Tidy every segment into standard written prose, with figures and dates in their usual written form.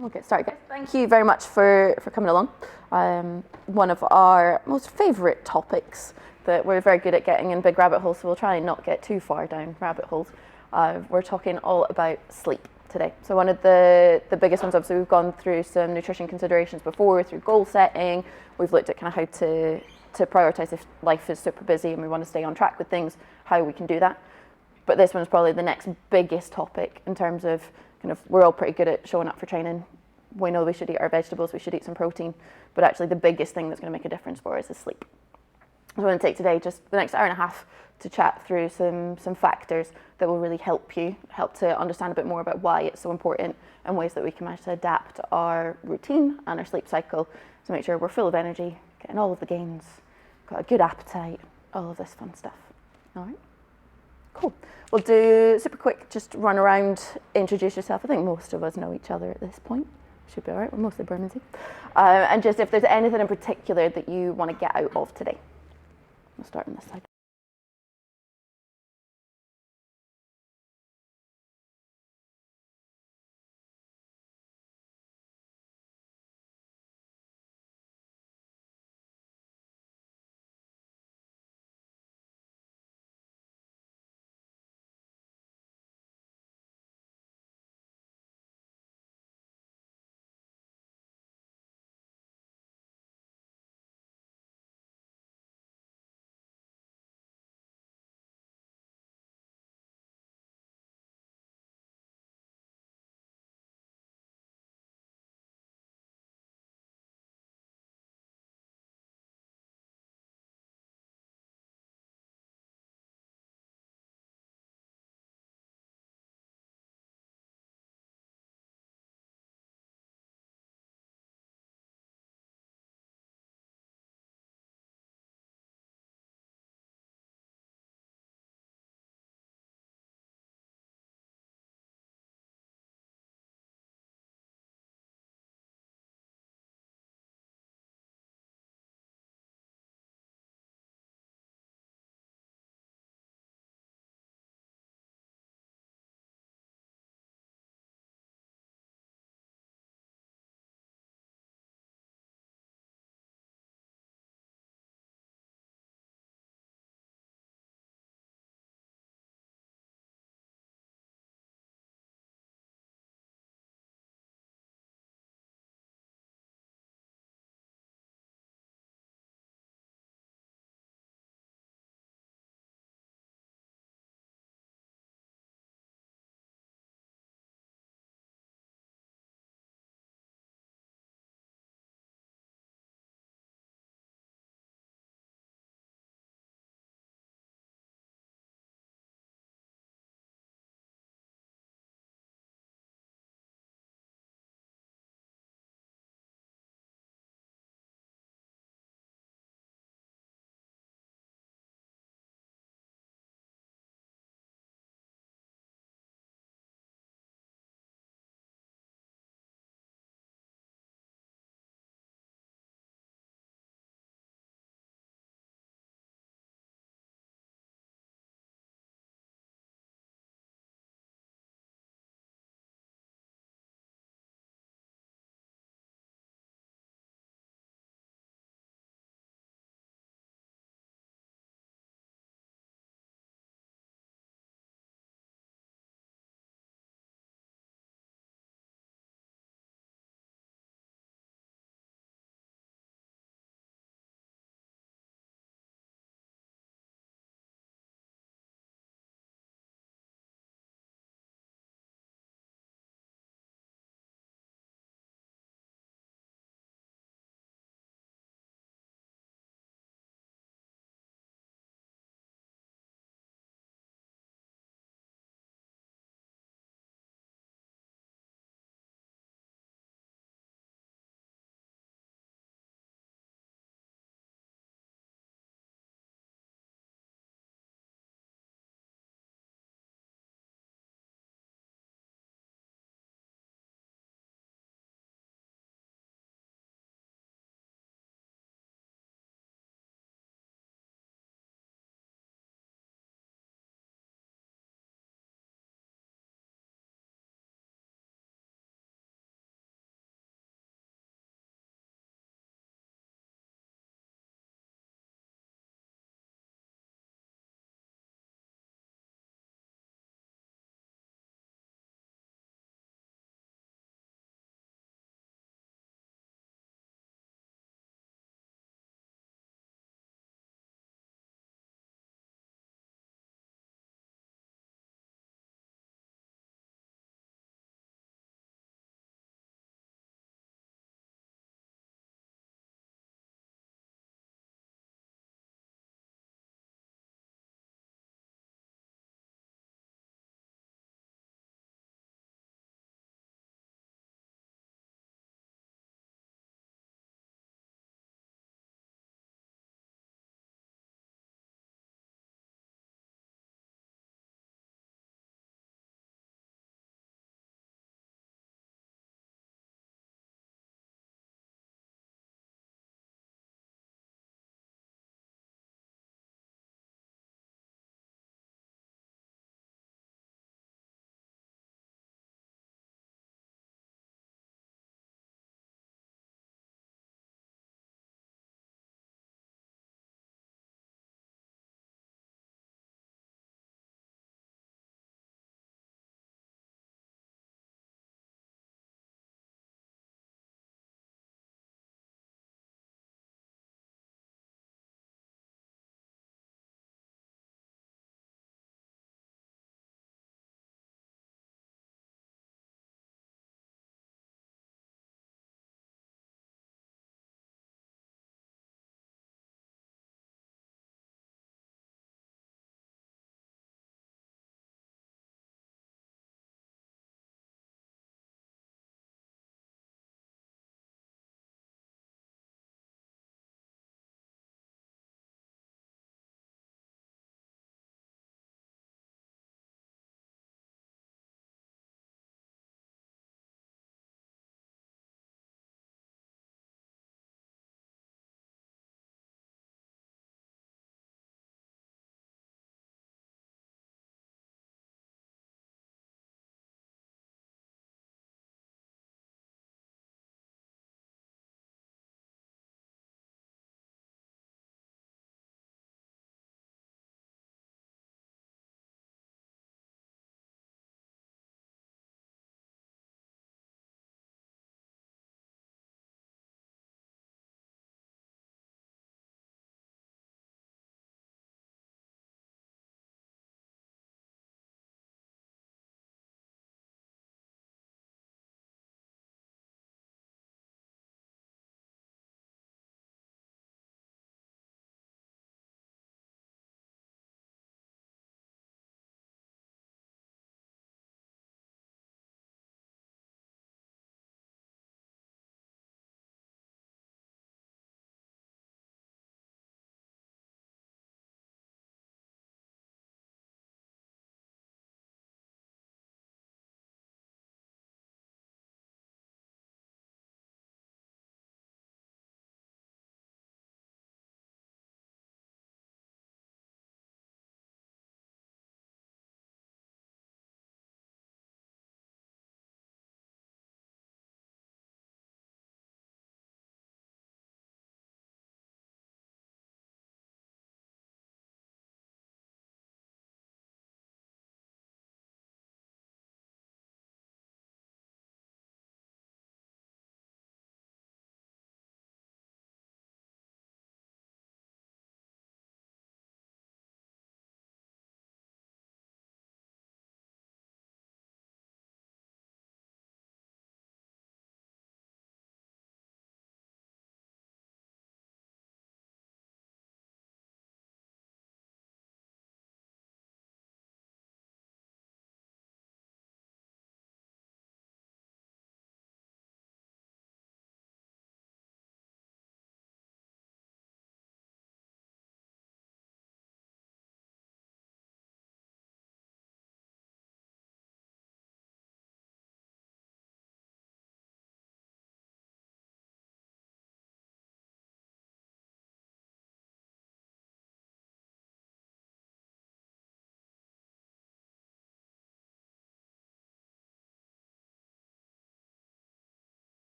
We'll get started, guys. Thank you very much for coming along. One of our most favourite topics that we're very good at getting in big rabbit holes, so we'll try and not get too far down rabbit holes. We're talking all about sleep today. So one of the biggest ones, obviously, we've gone through some nutrition considerations before through goal setting. We've looked at kind of how to prioritise if life is super busy and we want to stay on track with things, how we can do that. But this one's probably the next biggest topic in terms of kind of, we're all pretty good at showing up for training. We know we should eat our vegetables, we should eat some protein, but actually the biggest thing that's going to make a difference for us is sleep. So I want to take today just the next hour and a half to chat through some factors that will really help to understand a bit more about why it's so important and ways that we can manage to adapt our routine and our sleep cycle to make sure we're full of energy, getting all of the gains, got a good appetite, all of this fun stuff. All right. Cool. We'll do super quick, just run around, introduce yourself. I think most of us know each other at this point. Should be all right, we're mostly Bermondsey. And just if there's anything in particular that you want to get out of today. We'll start on this side.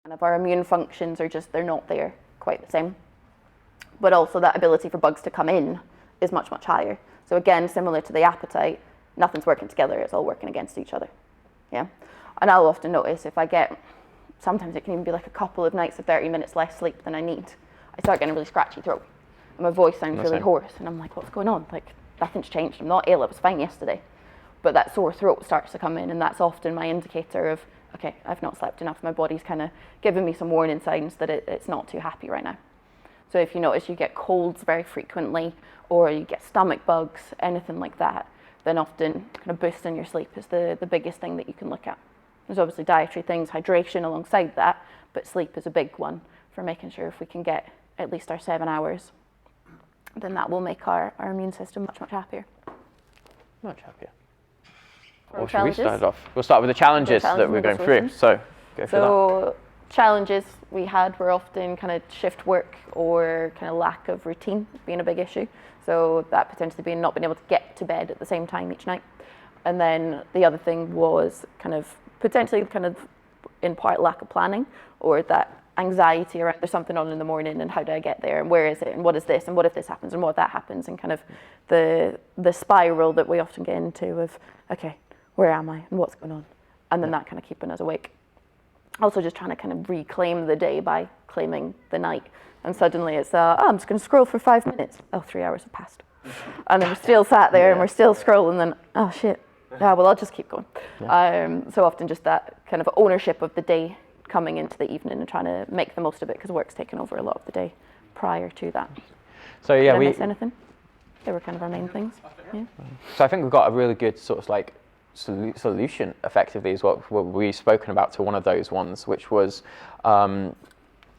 Kind of our immune functions are just, they're not there quite the same. But also that ability for bugs to come in is much, much higher. So again, similar to the appetite, nothing's working together, it's all working against each other. Yeah. And I'll often notice if I get, sometimes it can even be like a couple of nights of 30 minutes less sleep than I need, I start getting a really scratchy throat. And my voice sounds really hoarse. And I'm like, what's going on? Like, nothing's changed. I'm not ill, it was fine yesterday. But that sore throat starts to come in, and that's often my indicator of, okay, I've not slept enough. My body's kind of giving me some warning signs that it's not too happy right now. So if you notice you get colds very frequently, or you get stomach bugs, anything like that, then often kind of boosting your sleep is the biggest thing that you can look at. There's obviously dietary things, hydration alongside that, but sleep is a big one for making sure if we can get at least our 7 hours, then that will make our immune system much, much happier. Much happier. Or should we start off? We'll start with the challenges that we're going through. So go for that. Challenges we had were often kind of shift work or kind of lack of routine being a big issue. So that potentially being not being able to get to bed at the same time each night. And then the other thing was kind of potentially kind of in part lack of planning, or that anxiety around there's something on in the morning and how do I get there and where is it and what is this and what if this happens and what if that happens, and kind of the spiral that we often get into of, okay, where am I and what's going on? And then that kind of keeping us awake. Also just trying to kind of reclaim the day by claiming the night. And suddenly it's, I'm just going to scroll for 5 minutes. Oh, 3 hours have passed. And then we're still sat there and we're still scrolling, then, oh shit. Yeah, well, I'll just keep going. So often just that kind of ownership of the day coming into the evening and trying to make the most of it, because work's taken over a lot of the day prior to that. So yeah, Did I miss anything? They were kind of our main things. Yeah. So I think we've got a really good sort of like solution effectively is what we've spoken about to one of those ones, which was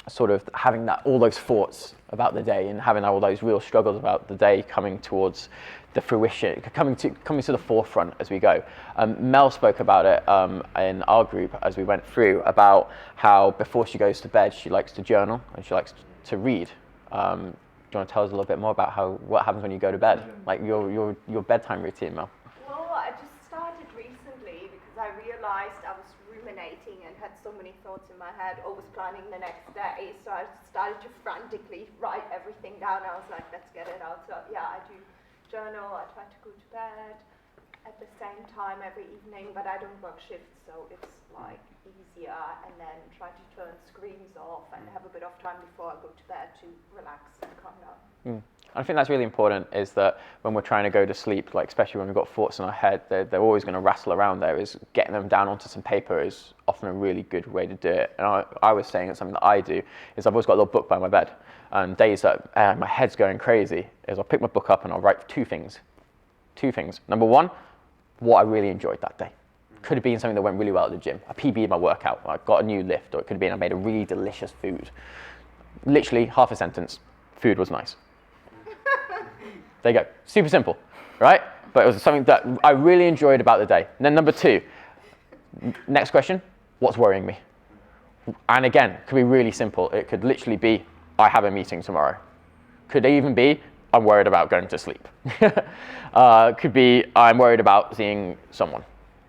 sort of having all those thoughts about the day and having all those real struggles about the day coming towards the fruition, coming to the forefront as we go. Mel spoke about it in our group as we went through, about how before she goes to bed she likes to journal and she likes to read. Do you want to tell us a little bit more about what happens when you go to bed, like your bedtime routine, Mel? Well, I just started recently because I realized I was ruminating and had so many thoughts in my head, always planning the next day. So I started to frantically write everything down. I was like, let's get it out. So yeah, I do journal. I try to go to bed at the same time every evening, but I don't work shifts, so it's like easier. And then try to turn screens off and have a bit of time before I go to bed to relax and calm down. I think that's really important, is that when we're trying to go to sleep, like especially when we've got thoughts in our head, they're always going to wrestle around there, is getting them down onto some paper is often a really good way to do it. And I was saying it's something that I do, is I've always got a little book by my bed, and days that my head's going crazy, is I'll pick my book up and I'll write two things. Number one, what I really enjoyed that day. Could have been something that went really well at the gym. I PB'd my workout, I got a new lift, or it could have been I made a really delicious food. Literally half a sentence, food was nice. There you go, super simple, right? But it was something that I really enjoyed about the day. And then number two, next question, what's worrying me? And again, it could be really simple. It could literally be, I have a meeting tomorrow. Could even be, I'm worried about going to sleep. Could be, I'm worried about seeing someone,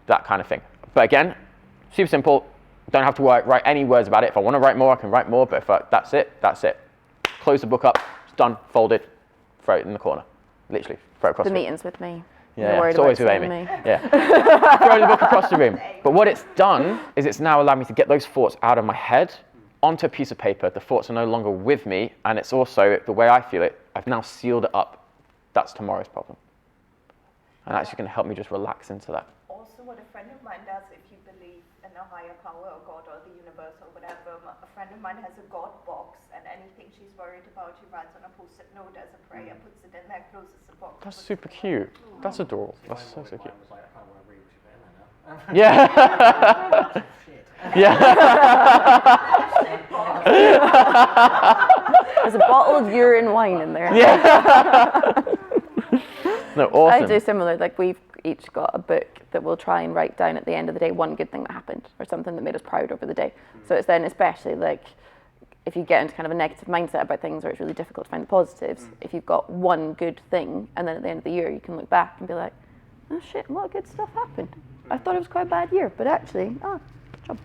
that kind of thing. But again, super simple. Don't have to write any words about it. If I want to write more, I can write more, but if that's it. Close the book up, it's done, folded, throw it in the corner. Literally, throw it across the room. Meetings with me. Yeah, it's always with Amy. Yeah. Throw the book across the room. But what it's done is it's now allowed me to get those thoughts out of my head onto a piece of paper. The thoughts are no longer with me, and it's also, the way I feel it, I've now sealed it up. That's tomorrow's problem. And that's just going to help me just relax into that. Also, what a friend of mine does, if you believe in a higher power or God or the universe or whatever, a friend of mine has a God box, and anything she's worried about, she writes on a post-it note as a prayer, puts it in there, closes the box. That's super cute. That's adorable. That's so cute. Like, yeah. Yeah. There's a bottle of urine wine in there. Yeah. No, awesome. I do similar. Like, we've each got a book that we'll try and write down at the end of the day one good thing that happened or something that made us proud over the day. So it's then, especially like if you get into kind of a negative mindset about things, or it's really difficult to find the positives, if you've got one good thing, and then at the end of the year you can look back and be like, oh shit, a lot of good stuff happened. I thought it was quite a bad year, but actually, good job.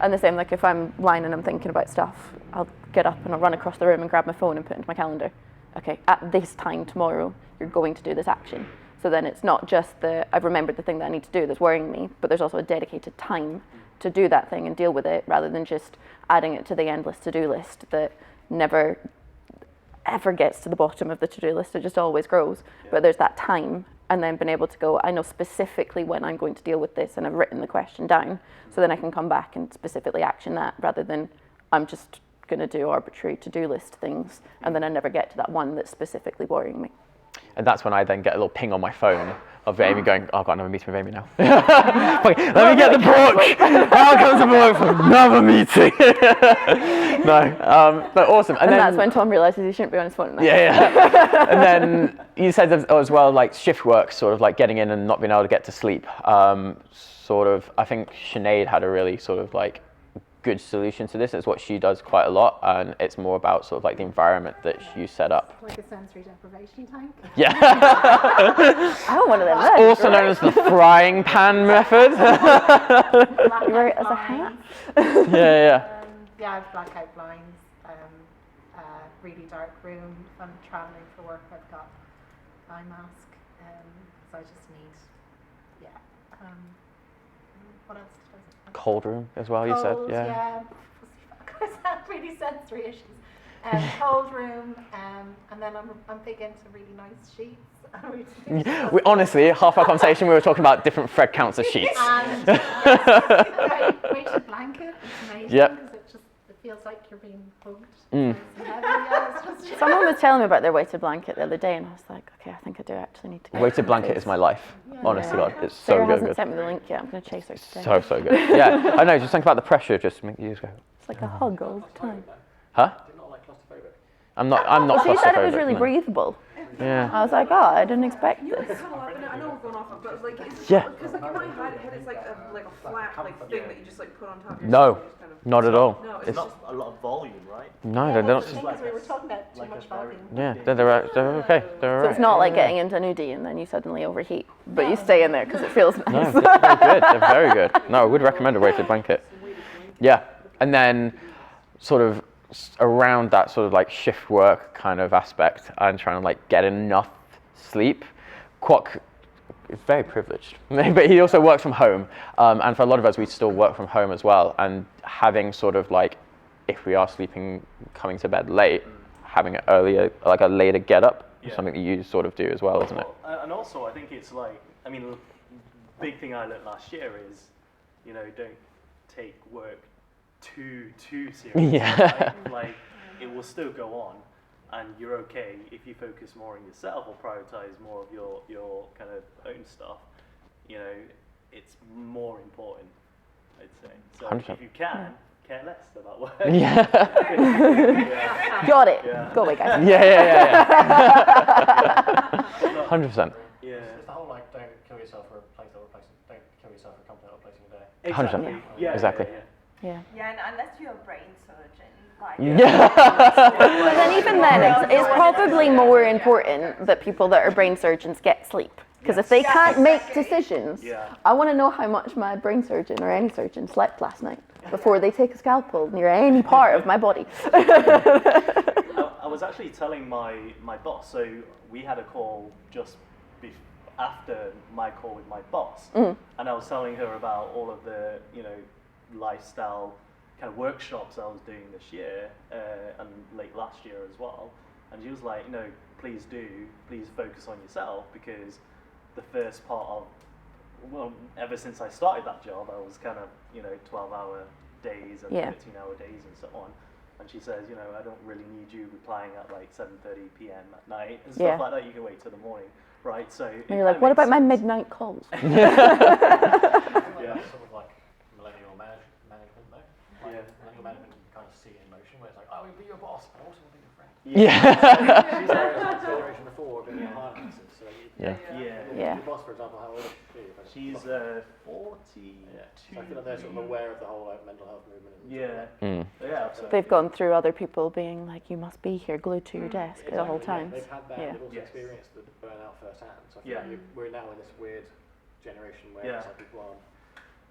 And the same, like if I'm lying and I'm thinking about stuff, I'll get up and I'll run across the room and grab my phone and put it into my calendar. Okay, at this time tomorrow, you're going to do this action. So then it's not just I've remembered the thing that I need to do that's worrying me, but there's also a dedicated time to do that thing and deal with it, rather than just adding it to the endless to-do list that never ever gets to the bottom of the to-do list. It just always grows. But there's that time, and then being able to go, I know specifically when I'm going to deal with this, and I've written the question down, so then I can come back and specifically action that, rather than I'm just going to do arbitrary to-do list things, and then I never get to that one that's specifically worrying me. And that's when I then get a little ping on my phone of Amy going, oh, I've got another meeting with Amy now. Okay, let me get the book. Now comes the book for another meeting. No, but awesome. And then, that's when Tom realises he shouldn't be on his phone. Yeah. And then you said as well, like shift work, sort of like getting in and not being able to get to sleep. Sort of, I think Sinead had a really sort of like good solution to this. It's what she does quite a lot, and it's more about sort of like the environment that you set up. Like a sensory deprivation tank. Yeah. I want one of them. Also known as the frying pan method. You wear it as a hat? Yeah. Yeah, I have blackout blinds, really dark room. If I'm travelling for work, I've got eye mask, so I just need, what else did I say? Cold room as well, you said. Cold, Yeah. Because I have really sensory issues. Cold room, and then I'm big into really nice sheets. We, honestly, half our conversation we were talking about different thread counts of sheets. And yes, weighted blanket, it's amazing because it feels like you're being hugged. Nice and heavy. Yeah, it's just Someone was telling me about their weighted blanket the other day, and I was like, okay, I think I do actually need to get Weighted blanket is my life. Honest to God, it's so Sarah good. hasn't sent me the link yet. I'm going to chase her today. So good. Yeah, I know. Just think about the pressure. Just make you go. It's like a hug all the time. Huh? I'm not She said it was claustrophobic, really no. breathable. Yeah. I was like, oh, I didn't expect You know, this. it's kind of like, I know we're going off, but like, it's Yeah. because like in my head, it's like a flat like thing that you just like put on top of your No, skin and just kind of, not at all. No, It's just a lot of volume, right? no, they're not. because we were talking about too much volume. Yeah, they're okay. They're So alright. it's not like getting into an nudie and then you suddenly overheat, but you stay in there because it feels No, nice. they're very good. They're very good. No, I would recommend a weighted blanket. Yeah, and then sort of around that sort of like shift work kind of aspect and trying to like get enough sleep. Kwok is very privileged, but he also works from home, and for a lot of us, we still work from home as well. And having sort of like, if we are sleeping, coming to bed late, having it earlier, like a later get up, is something that you sort of do as well, isn't it? And also, I think it's like, I mean, the big thing I learned last year is, you know, don't take work too seriously. Yeah. Right? Like, it will still go on, and you're okay if you focus more on yourself or prioritize more of your kind of own stuff. You know, it's more important, I'd say. So 100%. if you can, care less about work. Yeah. Got it. Yeah. Go away, guys. Yeah. 100%. Yeah. It's the whole like don't kill yourself for a place that replaces don't kill yourself for a company that replacing a day. Exactly. 100%. Yeah. Exactly. Yeah. Yeah, and unless you're a brain surgeon, like But then even then, it's probably more important that people that are brain surgeons get sleep. Because if they can't make decisions, I want to know how much my brain surgeon or any surgeon slept last night before they take a scalpel near any part of my body. I was actually telling my boss, so we had a call just after my call with my boss, and I was telling her about all of the, you know, lifestyle kind of workshops I was doing this year and late last year as well, and she was like, you know, please focus on yourself, because the first part of, well, ever since I started that job, I was kind of, you know, 12-hour days and 13-hour days and so on. And she says, you know, I don't really need you replying at like 7:30 p.m. at night and stuff like that. You can wait till the morning, right? So And you're like, what about my midnight calls? Yeah, sort of like millennial management though. Like millennial management you kind of see in motion where it's like, I will be your boss, but I also will be your friend. Yeah. She's like the generation before being a higher officer, so Yeah. your boss, for example, how old is she? She's 42. Yeah. So I feel like they're sort of aware of the whole like mental health movement. And Yeah, absolutely. They've gone through other people being like, you must be here glued to your desk the whole time. They've had that, Yeah. they've also experienced the burnout firsthand. So I feel like we're now in this weird generation where it's like people aren't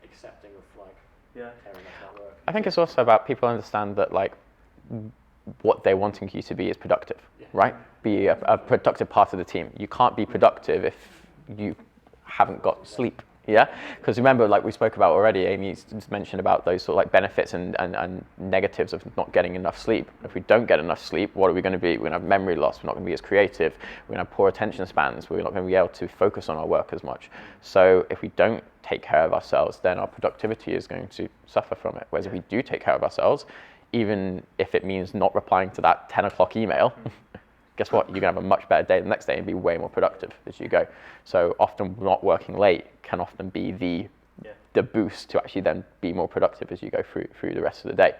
accepting of like Yeah. Tearing up that work. I think it's also about people understand that like what they're wanting you to be is productive, right? Be a productive part of the team. You can't be productive if you haven't got sleep. Yeah, because remember, like we spoke about already, Amy just mentioned about those sort of like benefits and negatives of not getting enough sleep. If we don't get enough sleep, what are we going to be? We're going to have memory loss. We're not going to be as creative. We're going to have poor attention spans. We're not going to be able to focus on our work as much. So if we don't take care of ourselves, then our productivity is going to suffer from it. Whereas if we do take care of ourselves, even if it means not replying to that 10 o'clock email, guess what? You're going to have a much better day the next day and be way more productive as you go. So often not working late can often be the boost to actually then be more productive as you go through the rest of the day.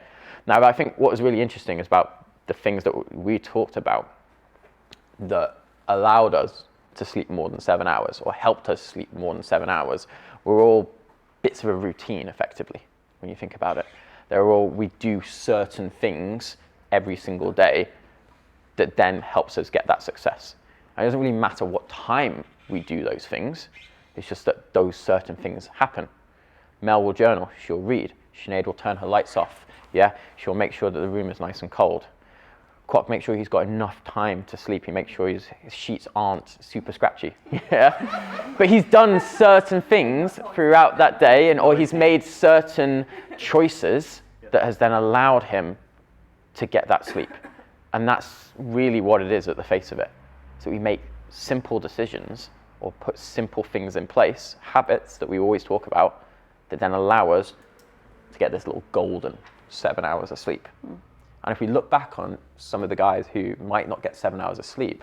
Now, I think what was really interesting is about the things that we talked about that allowed us to sleep more than 7 hours or helped us sleep more than 7 hours were all bits of a routine, effectively, when you think about it. We do certain things every single day that then helps us get that success. And it doesn't really matter what time we do those things, it's just that those certain things happen. Mel will journal, she'll read. Sinead will turn her lights off, yeah? She'll make sure that the room is nice and cold. Quack makes sure he's got enough time to sleep. He makes sure his sheets aren't super scratchy, yeah? But he's done certain things throughout that day, or he's made certain choices that has then allowed him to get that sleep. And that's really what it is at the face of it. So we make simple decisions or put simple things in place, habits that we always talk about, that then allow us to get this little golden 7 hours of sleep. And if we look back on some of the guys who might not get 7 hours of sleep,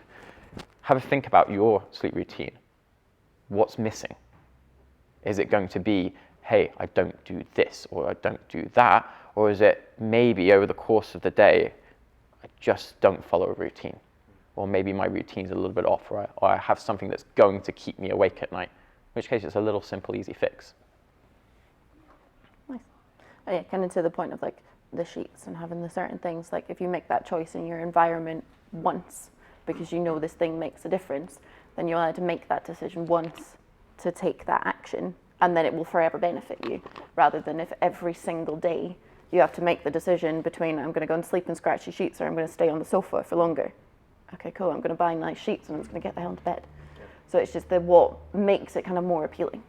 have a think about your sleep routine. What's missing? Is it going to be, hey, I don't do this or I don't do that? Or is it maybe over the course of the day, I just don't follow a routine? Or maybe my routine's a little bit off, or I have something that's going to keep me awake at night, in which case it's a little simple, easy fix. Nice. Oh, yeah, kind of to the point of like the sheets and having the certain things, like if you make that choice in your environment once because you know this thing makes a difference, then you're allowed to make that decision once to take that action, and then it will forever benefit you, rather than if every single day you have to make the decision between I'm going to go and sleep in scratchy sheets or I'm going to stay on the sofa for longer. Okay, cool, I'm going to buy nice sheets and I'm just going to get the hell into bed. So it's just what makes it kind of more appealing.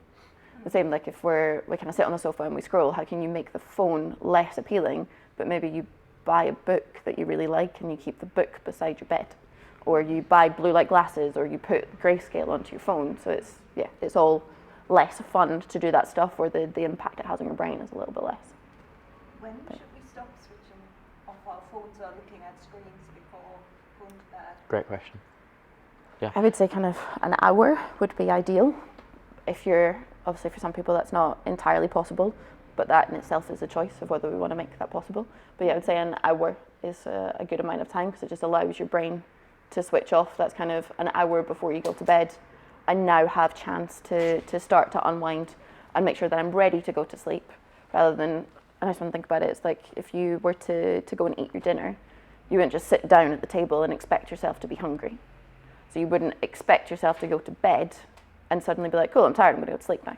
The same like if we kind of sit on the sofa and we scroll, how can you make the phone less appealing, but maybe you buy a book that you really like and you keep the book beside your bed, or you buy blue light glasses, or you put grayscale onto your phone. So it's all less fun to do that stuff, or the impact it has on your brain is a little bit less. When should we stop switching off our phones or looking at screens before going to bed? Great question. Yeah. I would say kind of an hour would be ideal. Obviously for some people that's not entirely possible, but that in itself is a choice of whether we want to make that possible. But yeah, I would say an hour is a good amount of time, because it just allows your brain to switch off. That's kind of an hour before you go to bed, and now have chance to start to unwind and make sure that I'm ready to go to sleep, rather than, and I just want to think about it, it's like if you were to go and eat your dinner, you wouldn't just sit down at the table and expect yourself to be hungry. So you wouldn't expect yourself to go to bed and suddenly be like, cool, I'm tired, I'm going to go to sleep now.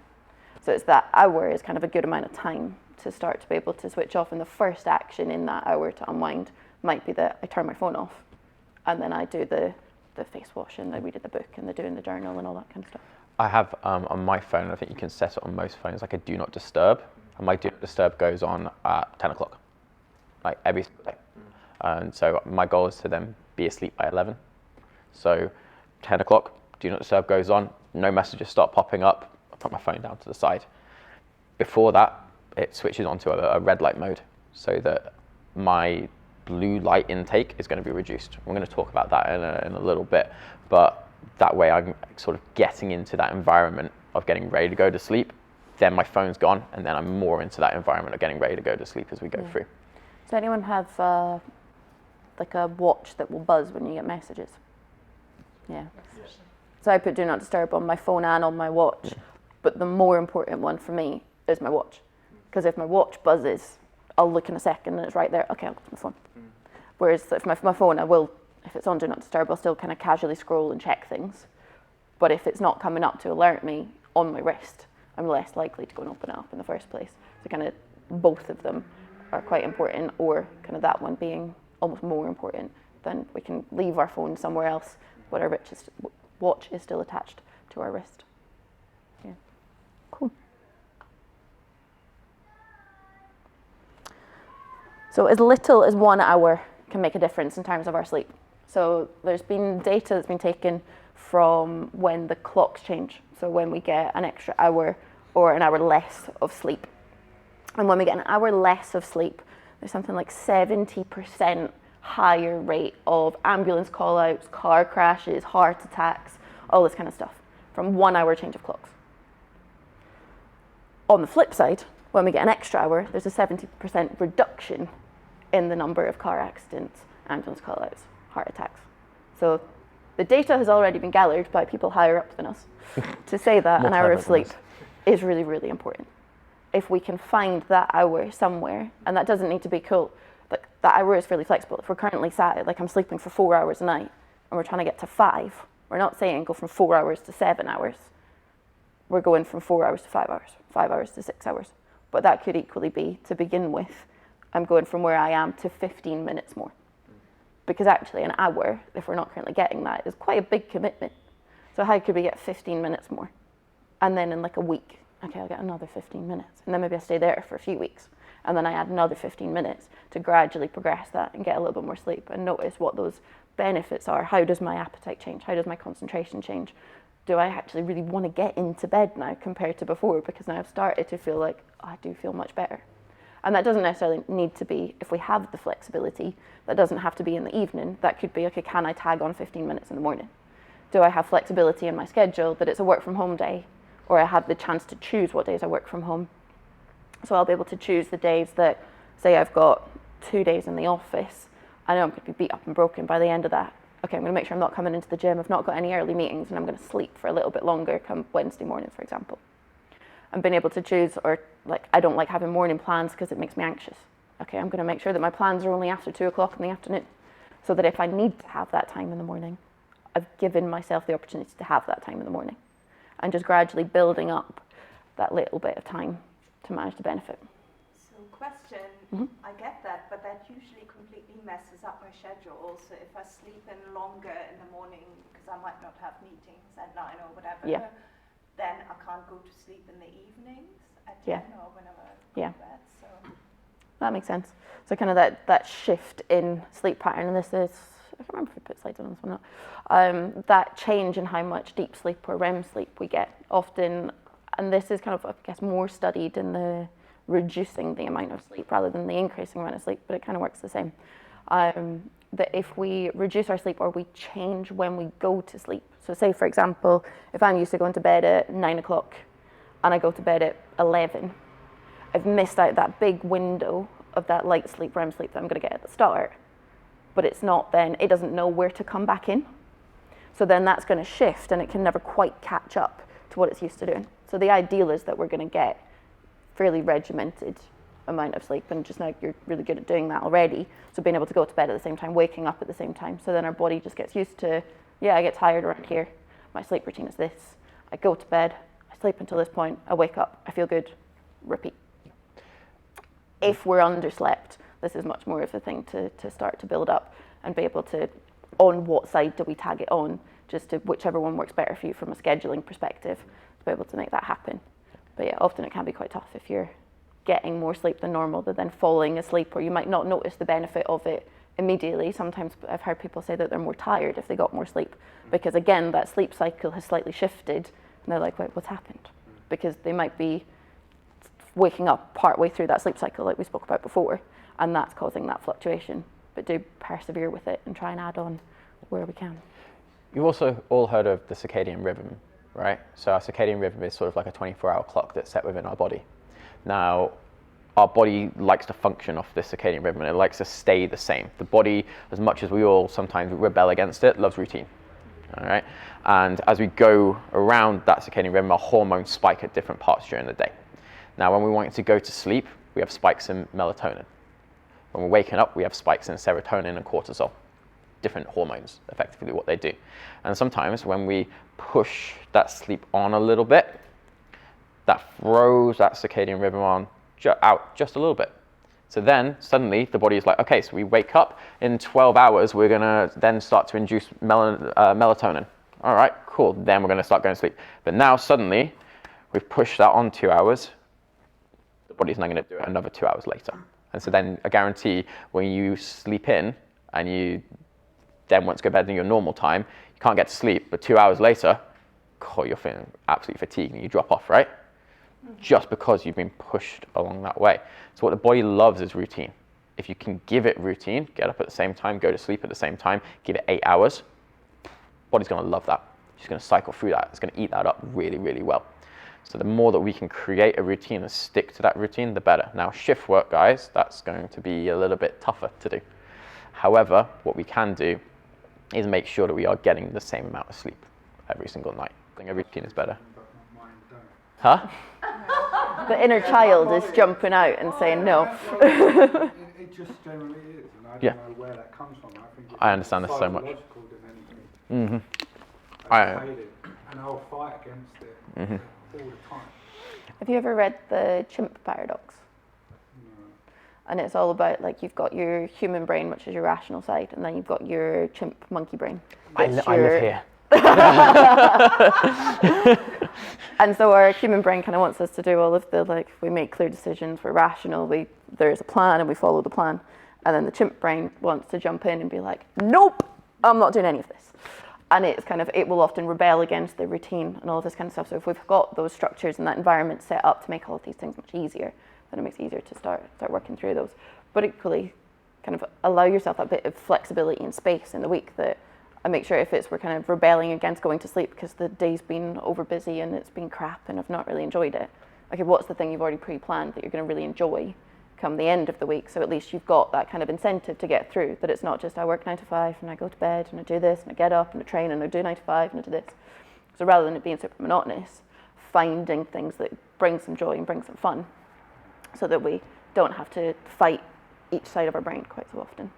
So it's that hour is kind of a good amount of time to start to be able to switch off, and the first action in that hour to unwind might be that I turn my phone off and then I do the face wash and I read the book and the doing the journal and all that kind of stuff. I have on my phone, I think you can set it on most phones, like a do not disturb. And my do not disturb goes on at 10 o'clock, like every day. And so my goal is to then be asleep by 11. So 10 o'clock, do not disturb goes on, no messages start popping up, I put my phone down to the side. Before that, it switches onto a red light mode, so that my blue light intake is going to be reduced. We're going to talk about that in a little bit, but that way I'm sort of getting into that environment of getting ready to go to sleep, then my phone's gone, and then I'm more into that environment of getting ready to go to sleep as we go through. Does anyone have like a watch that will buzz when you get messages? Yeah. So I put do not disturb on my phone and on my watch, but the more important one for me is my watch, because if my watch buzzes, I'll look in a second and it's right there. Okay, I'll go to my phone. Whereas if my phone, if it's on do not disturb, I'll still kind of casually scroll and check things. But if it's not coming up to alert me on my wrist, I'm less likely to go and open it up in the first place. So kind of both of them are quite important, or kind of that one being almost more important, then we can leave our phone somewhere else, but our watch is still attached to our wrist. Yeah, cool. So as little as 1 hour can make a difference in terms of our sleep. So there's been data that's been taken from when the clocks change. So when we get an extra hour or an hour less of sleep. And when we get an hour less of sleep, there's something like 70% higher rate of ambulance call-outs, car crashes, heart attacks, all this kind of stuff from 1 hour change of clocks. On the flip side, when we get an extra hour, there's a 70% reduction in the number of car accidents, ambulance call-outs, heart attacks. So the data has already been gathered by people higher up than us to say that an hour of sleep is really, really important. If we can find that hour somewhere, and that doesn't need to be cool, like that hour is fairly flexible. If we're currently sat, like I'm sleeping for 4 hours a night, and we're trying to get to 5, we're not saying go from 4 hours to 7 hours. We're going from 4 hours to 5 hours, 5 hours to 6 hours. But that could equally be, to begin with, I'm going from where I am to 15 minutes more. Because actually an hour, if we're not currently getting that, is quite a big commitment. So how could we get 15 minutes more? And then in like a week, okay, I'll get another 15 minutes. And then maybe I stay there for a few weeks. And then I add another 15 minutes to gradually progress that and get a little bit more sleep and notice what those benefits are. How does my appetite change? How does my concentration change? Do I actually really want to get into bed now compared to before? Because now I've started to feel like, oh, I do feel much better. And that doesn't necessarily need to be, if we have the flexibility, that doesn't have to be in the evening. That could be, okay, can I tag on 15 minutes in the morning? Do I have flexibility in my schedule that it's a work from home day, or I have the chance to choose what days I work from home? So I'll be able to choose the days that, say I've got 2 days in the office, I know I'm going to be beat up and broken by the end of that. Okay, I'm going to make sure I'm not coming into the gym, I've not got any early meetings, and I'm going to sleep for a little bit longer come Wednesday morning, for example. And being able to choose, or like, I don't like having morning plans because it makes me anxious. Okay, I'm going to make sure that my plans are only after 2 o'clock in the afternoon, so that if I need to have that time in the morning, I've given myself the opportunity to have that time in the morning, and just gradually building up that little bit of time to manage the benefit. So question, I get that, but that usually completely messes up my schedule. So if I sleep in longer in the morning because I might not have meetings at 9 or whatever, then I can't go to sleep in the evenings at 10 or whenever I go to bed. So that makes sense. So kind of that shift in sleep pattern, and this is, I can't remember if we put slides on this one or not, that change in how much deep sleep or REM sleep we get often, and this is kind of, I guess, more studied in the reducing the amount of sleep rather than the increasing amount of sleep, but it kind of works the same. That if we reduce our sleep or we change when we go to sleep, so say for example, if I'm used to going to bed at 9 o'clock and I go to bed at 11, I've missed out that big window of that light sleep, REM sleep that I'm going to get at the start, but it's not then, it doesn't know where to come back in. So then that's going to shift and it can never quite catch up to what it's used to doing. So the ideal is that we're going to get fairly regimented amount of sleep, and just now you're really good at doing that already, so being able to go to bed at the same time, waking up at the same time, so then our body just gets used to, I get tired around here, my sleep routine is this, I go to bed, I sleep until this point, I wake up, I feel good, repeat. If we're underslept, this is much more of a thing to start to build up and be able to, on what side do we tag it on, just to whichever one works better for you from a scheduling perspective, to be able to make that happen. But often it can be quite tough if you're getting more sleep than normal, but then falling asleep, or you might not notice the benefit of it immediately. Sometimes I've heard people say that they're more tired if they got more sleep, because again, that sleep cycle has slightly shifted, and they're like, wait, what's happened? Because they might be waking up partway through that sleep cycle like we spoke about before, and that's causing that fluctuation. But do persevere with it and try and add on where we can. You've also all heard of the circadian rhythm, right? So our circadian rhythm is sort of like a 24-hour clock that's set within our body. Now, our body likes to function off this circadian rhythm, and it likes to stay the same. The body, as much as we all sometimes rebel against it, loves routine, all right? And as we go around that circadian rhythm, our hormones spike at different parts during the day. Now, when we want to go to sleep, we have spikes in melatonin. When we're waking up, we have spikes in serotonin and cortisol, different hormones, effectively what they do. And sometimes when we push that sleep on a little bit, that throws that circadian rhythm on out just a little bit. So then suddenly the body is like, okay, so we wake up in 12 hours, we're gonna then start to induce melatonin. All right, cool, then we're gonna start going to sleep. But now suddenly we've pushed that on 2 hours, the body's now gonna do it another 2 hours later. And so then I guarantee when you sleep in and you then want to go to bed in your normal time, you can't get to sleep, but 2 hours later, you're feeling absolutely fatigued and you drop off, right? Just because you've been pushed along that way. So what the body loves is routine. If you can give it routine, get up at the same time, go to sleep at the same time, give it 8 hours, body's gonna love that. It's gonna cycle through that. It's gonna eat that up really, really well. So the more that we can create a routine and stick to that routine, the better. Now shift work, guys, that's going to be a little bit tougher to do. However, what we can do is make sure that we are getting the same amount of sleep every single night. I think a routine is better. Huh? The inner child is jumping out and saying no. It just generally is, and I don't know where that comes from. I think it's I understand this so much. psychological than anything. I hate it, and I'll fight against it all the time. Have you ever read the chimp paradox? No. And it's all about, like, you've got your human brain, which is your rational side, and then you've got your chimp monkey brain. I live here. And so our human brain kind of wants us to do all of the, like, we make clear decisions, we're rational, there's a plan and we follow the plan. And then the chimp brain wants to jump in and be like, nope, I'm not doing any of this. And it's kind of, it will often rebel against the routine and all this kind of stuff. So if we've got those structures and that environment set up to make all of these things much easier, then it makes it easier to start working through those. But equally, kind of allow yourself that bit of flexibility and space in the week that I make sure if we're kind of rebelling against going to sleep because the day's been over busy and it's been crap and I've not really enjoyed it. Okay, what's the thing you've already pre-planned that you're going to really enjoy come the end of the week? So at least you've got that kind of incentive to get through, that it's not just I work 9 to 5 and I go to bed and I do this and I get up and I train and I do 9 to 5 and I do this. So rather than it being super monotonous, finding things that bring some joy and bring some fun so that we don't have to fight each side of our brain quite so often.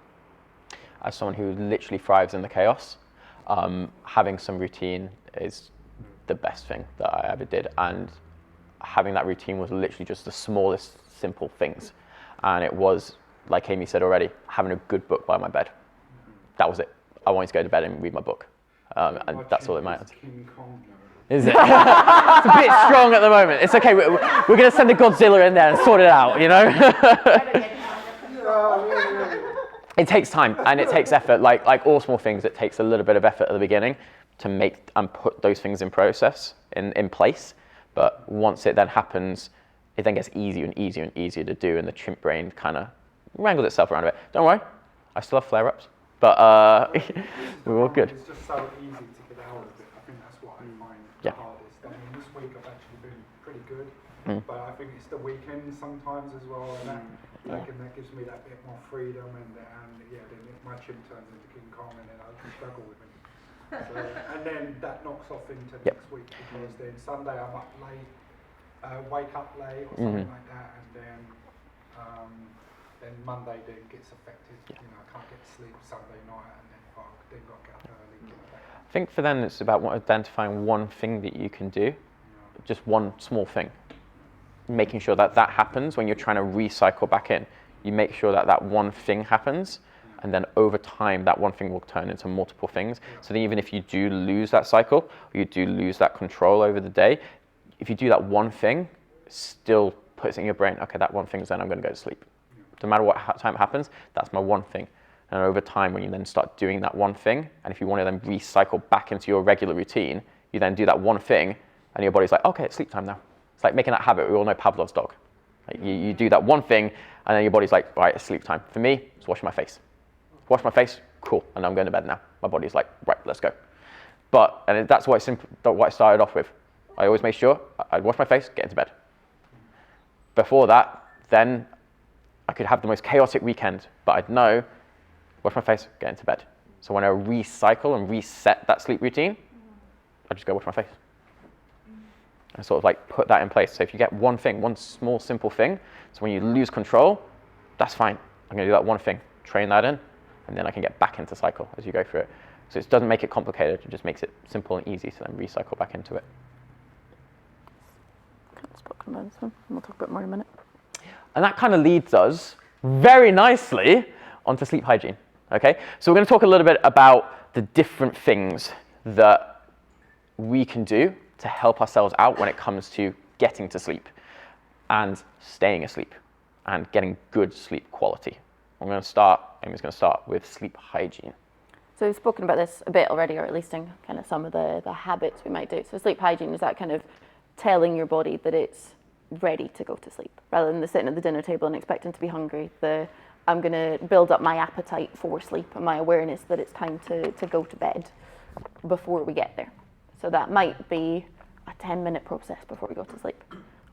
As someone who literally thrives in the chaos, having some routine is the best thing that I ever did. And having that routine was literally just the smallest simple things. And it was, like Amy said already, having a good book by my bed. That was it. I wanted to go to bed and read my book. And that's all that matters. Is it? It's a bit strong at the moment. It's okay. We're going to send the Godzilla in there and sort it out, you know? It takes time and it takes effort. Like all small things, it takes a little bit of effort at the beginning to make and put those things in place. But once it then happens, it then gets easier and easier and easier to do, and the chimp brain kind of wrangled itself around a bit. Don't worry, I still have flare-ups, but we're all good. It's just so easy to get out of it. I think that's what I find the hardest. I mean, this week I've actually been pretty good, but I think it's the weekend sometimes as well, and that gives me that bit more freedom, and then my chimp turns into King Kong, and then I can struggle with him. So, and then that knocks off into next week, because then Sunday I'm up late, wake up late or something like that, and then Monday then gets affected. You know, I can't get to sleep Sunday night, and then got to get up early. Get back. I think for them it's about identifying one thing that you can do, just one small thing. Making sure that that happens when you're trying to recycle back in. You make sure that that one thing happens, and then over time that one thing will turn into multiple things. So then even if you do lose that cycle, or you do lose that control over the day, if you do that one thing, it still puts it in your brain, okay, that one thing is then I'm going to go to sleep. No matter what time it happens, that's my one thing. And over time, when you then start doing that one thing, and if you want to then recycle back into your regular routine, you then do that one thing, and your body's like, okay, it's sleep time now. It's like making that habit. We all know Pavlov's dog. Like you do that one thing, and then your body's like, right, it's sleep time. For me, it's washing my face. Wash my face, cool, and I'm going to bed now. My body's like, right, let's go. And that's what I started off with. I always made sure I'd wash my face, get into bed. Before that, then I could have the most chaotic weekend, but I'd know, wash my face, get into bed. So when I recycle and reset that sleep routine, I just go wash my face. And sort of like put that in place. So if you get one thing, one small, simple thing, so when you lose control, that's fine. I'm going to do that one thing, train that in, and then I can get back into cycle as you go through it. So it doesn't make it complicated, it just makes it simple and easy to then recycle back into it. Spoken about this one, and we'll talk about more in a minute. And that kind of leads us very nicely onto sleep hygiene. Okay, so we're going to talk a little bit about the different things that we can do to help ourselves out when it comes to getting to sleep and staying asleep and getting good sleep quality. Amy's going to start with sleep hygiene. So we've spoken about this a bit already, or at least in kind of some of the habits we might do. So sleep hygiene is that kind of telling your body that it's ready to go to sleep, rather than the sitting at the dinner table and expecting to be hungry. I'm going to build up my appetite for sleep and my awareness that it's time to go to bed before we get there. So that might be a 10-minute process before we go to sleep.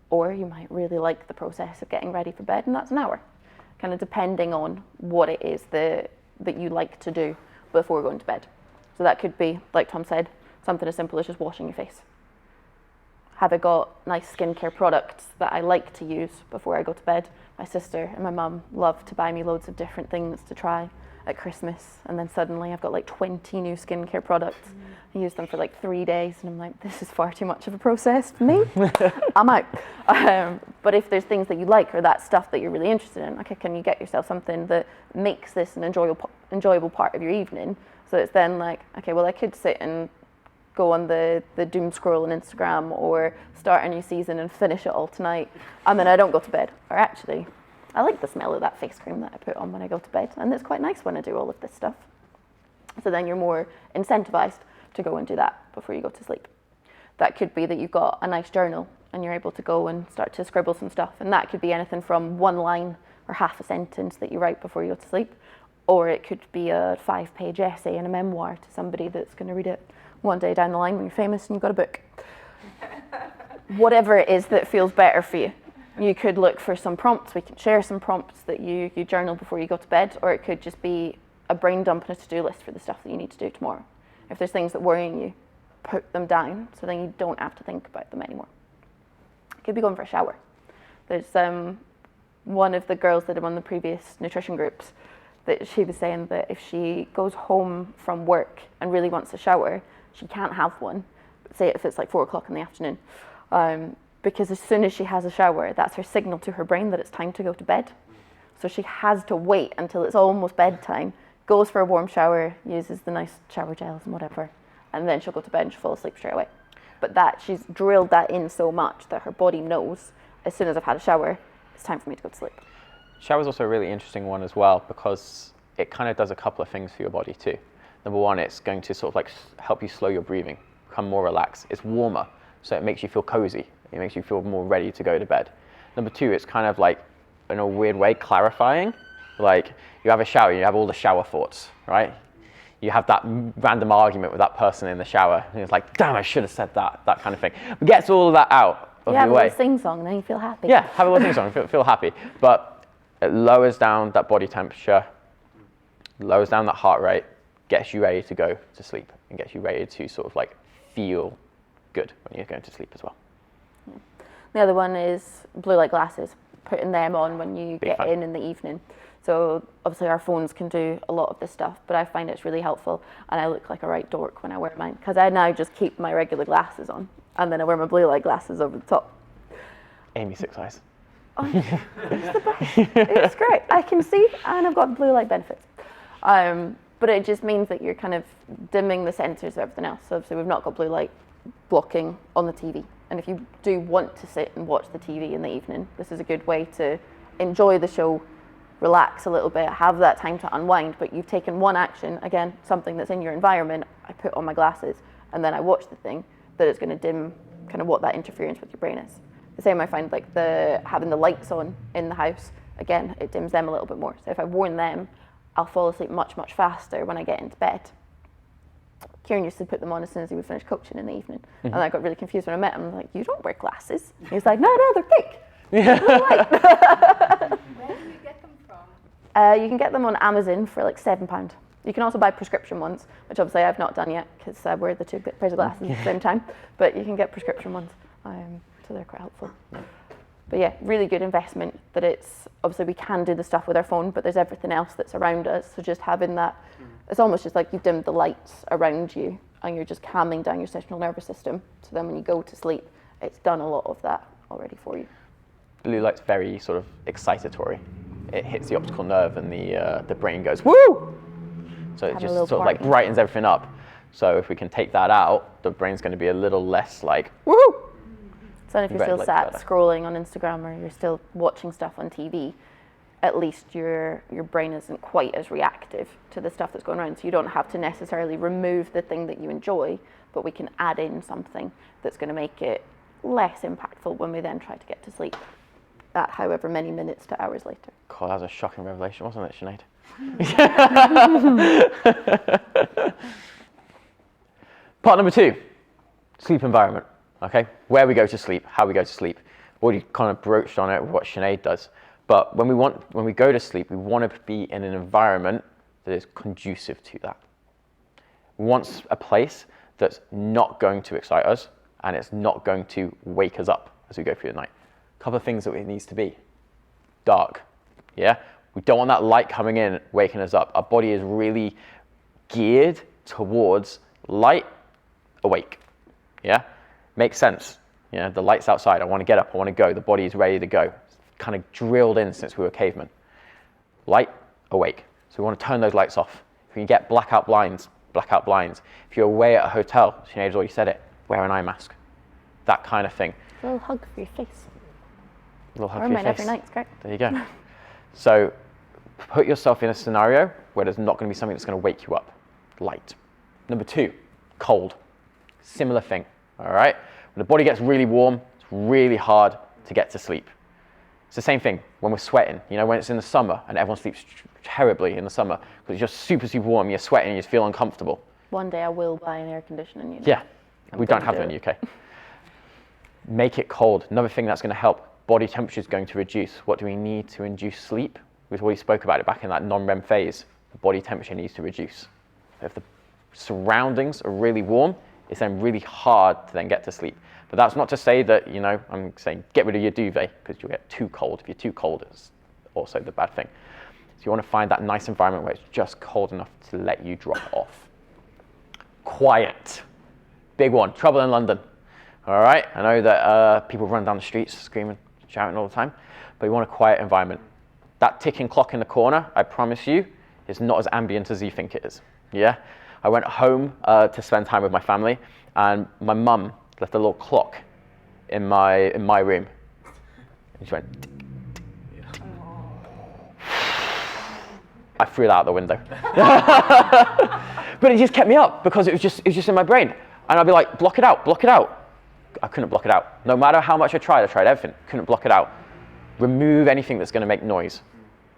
Or you might really like the process of getting ready for bed, and that's an hour, kind of depending on what it is that you like to do before going to bed. So that could be, like Tom said, something as simple as just washing your face. Have I got nice skincare products that I like to use before I go to bed? My sister and my mum love to buy me loads of different things to try at Christmas, and then suddenly I've got like 20 new skincare products. I use them for like 3 days, and I'm like, this is far too much of a process for me. I'm out. But if there's things that you like, or that stuff that you're really interested in, okay, can you get yourself something that makes this an enjoyable part of your evening? So it's then like, okay, well, I could sit and go on the doom scroll on Instagram, or start a new season and finish it all tonight, and then I don't go to bed. Or actually, I like the smell of that face cream that I put on when I go to bed, and it's quite nice when I do all of this stuff. So then you're more incentivized to go and do that before you go to sleep. That could be that you've got a nice journal and you're able to go and start to scribble some stuff, and that could be anything from one line or half a sentence that you write before you go to sleep, or it could be a 5-page essay and a memoir to somebody that's going to read it one day down the line when you're famous and you've got a book. Whatever it is that feels better for you. You could look for some prompts. We can share some prompts that you journal before you go to bed, or it could just be a brain dump and a to-do list for the stuff that you need to do tomorrow. If there's things that worrying you, put them down so then you don't have to think about them anymore. It could be going for a shower. There's one of the girls that I'm on the previous nutrition groups, that she was saying that if she goes home from work and really wants a shower, she can't have one, say if it's like 4 o'clock in the afternoon, because as soon as she has a shower, that's her signal to her brain that it's time to go to bed. So she has to wait until it's almost bedtime, goes for a warm shower, uses the nice shower gels and whatever, and then she'll go to bed and she'll fall asleep straight away. But that, she's drilled that in so much that her body knows, as soon as I've had a shower, it's time for me to go to sleep. Shower's also a really interesting one as well, because it kind of does a couple of things for your body too. Number one, it's going to sort of like help you slow your breathing, become more relaxed. It's warmer, so it makes you feel cozy. It makes you feel more ready to go to bed. Number two, it's kind of like, in a weird way, clarifying. Like, you have a shower, you have all the shower thoughts, right? You have that random argument with that person in the shower, and it's like, damn, I should have said that kind of thing. But gets all of that out of the way. You have a little sing-song, then you feel happy. Yeah, have a little sing-song, feel happy. But it lowers down that body temperature, lowers down that heart rate, gets you ready to go to sleep, and gets you ready to sort of like feel good when you're going to sleep as well. The other one is blue light glasses, putting them on when you get in the evening. So obviously our phones can do a lot of this stuff, but I find it's really helpful, and I look like a right dork when I wear mine, because I now just keep my regular glasses on, and then I wear my blue light glasses over the top. Amy 6 eyes. Oh, it's the best. It's great. I can see, and I've got blue light benefits. But it just means that you're kind of dimming the sensors of everything else. So obviously we've not got blue light blocking on the TV. And if you do want to sit and watch the TV in the evening, this is a good way to enjoy the show, relax a little bit, have that time to unwind, but you've taken one action, again, something that's in your environment, I put on my glasses, and then I watch the thing, that it's going to dim kind of what that interference with your brain is. The same I find like having the lights on in the house, again, it dims them a little bit more. So if I've worn them, I'll fall asleep much, much faster when I get into bed. Kieran used to put them on as soon as he would finish coaching in the evening. Mm-hmm. And I got really confused when I met him. I'm like, you don't wear glasses. He was like, no, they're pink. Where do you get them from? You can get them on Amazon for like £7. You can also buy prescription ones, which obviously I've not done yet because I wear the 2 pairs of glasses at the same time. But you can get prescription ones, so they're quite helpful. But yeah, really good investment that it's, obviously we can do the stuff with our phone, but there's everything else that's around us. So just having that, it's almost just like you've dimmed the lights around you and you're just calming down your central nervous system. So then when you go to sleep, it's done a lot of that already for you. Blue light's very sort of excitatory. It hits the optical nerve and the brain goes, woo! So it Have a just little sort of like party. brightens everything up. So if we can take that out, the brain's going to be a little less like, woo! So if you're Red still light's sat better. scrolling on Instagram or you're still watching stuff on TV, at least your brain isn't quite as reactive to the stuff that's going around. So you don't have to necessarily remove the thing that you enjoy, but we can add in something that's going to make it less impactful when we then try to get to sleep at however many minutes to hours later. God, that was a shocking revelation, wasn't it, Sinead? Part number 2, sleep environment. Okay, where we go to sleep, how we go to sleep. Already kind of broached on it with what Sinead does. But when we go to sleep, we want to be in an environment that is conducive to that. We want a place that's not going to excite us and it's not going to wake us up as we go through the night. A couple of things that it needs to be. Dark, yeah? We don't want that light coming in, waking us up. Our body is really geared towards light, awake, yeah? Makes sense. Yeah, the light's outside, I want to get up, I want to go, the body is ready to go. It's kind of drilled in since we were cavemen. Light, awake. So we want to turn those lights off. If you can get blackout blinds, blackout blinds. If you're away at a hotel, Sinead's already said it, wear an eye mask. That kind of thing. A little hug for your face. A little hug I for your mine face. every night, it's great. There you go. So put yourself in a scenario where there's not going to be something that's going to wake you up. Light. Number 2, cold. Similar thing, all right? When the body gets really warm, it's really hard to get to sleep. It's the same thing when we're sweating. You know, when it's in the summer and everyone sleeps terribly in the summer because it's just super, super warm, you're sweating, you just feel uncomfortable. One day I will buy an air conditioning unit. Yeah, I'm we don't gonna have do them in it. the UK. Make it cold. Another thing that's going to help. Body temperature is going to reduce. What do we need to induce sleep? We've already spoke about it back in that non-REM phase. The body temperature needs to reduce. If the surroundings are really warm, it's then really hard to then get to sleep. But that's not to say that, you know, I'm saying get rid of your duvet because you'll get too cold. If you're too cold, it's also the bad thing. So you want to find that nice environment where it's just cold enough to let you drop off. Quiet. Big one. Trouble in London. All right. I know that people run down the streets screaming, shouting all the time, but you want a quiet environment. That ticking clock in the corner, I promise you, is not as ambient as you think it is. Yeah. I went home to spend time with my family, and my mum left a little clock in my room. And she went, tick, tick, tick. I threw that out the window. But it just kept me up because it was just in my brain. And I'd be like, block it out, block it out. I couldn't block it out. No matter how much I tried everything, couldn't block it out. Remove anything that's going to make noise.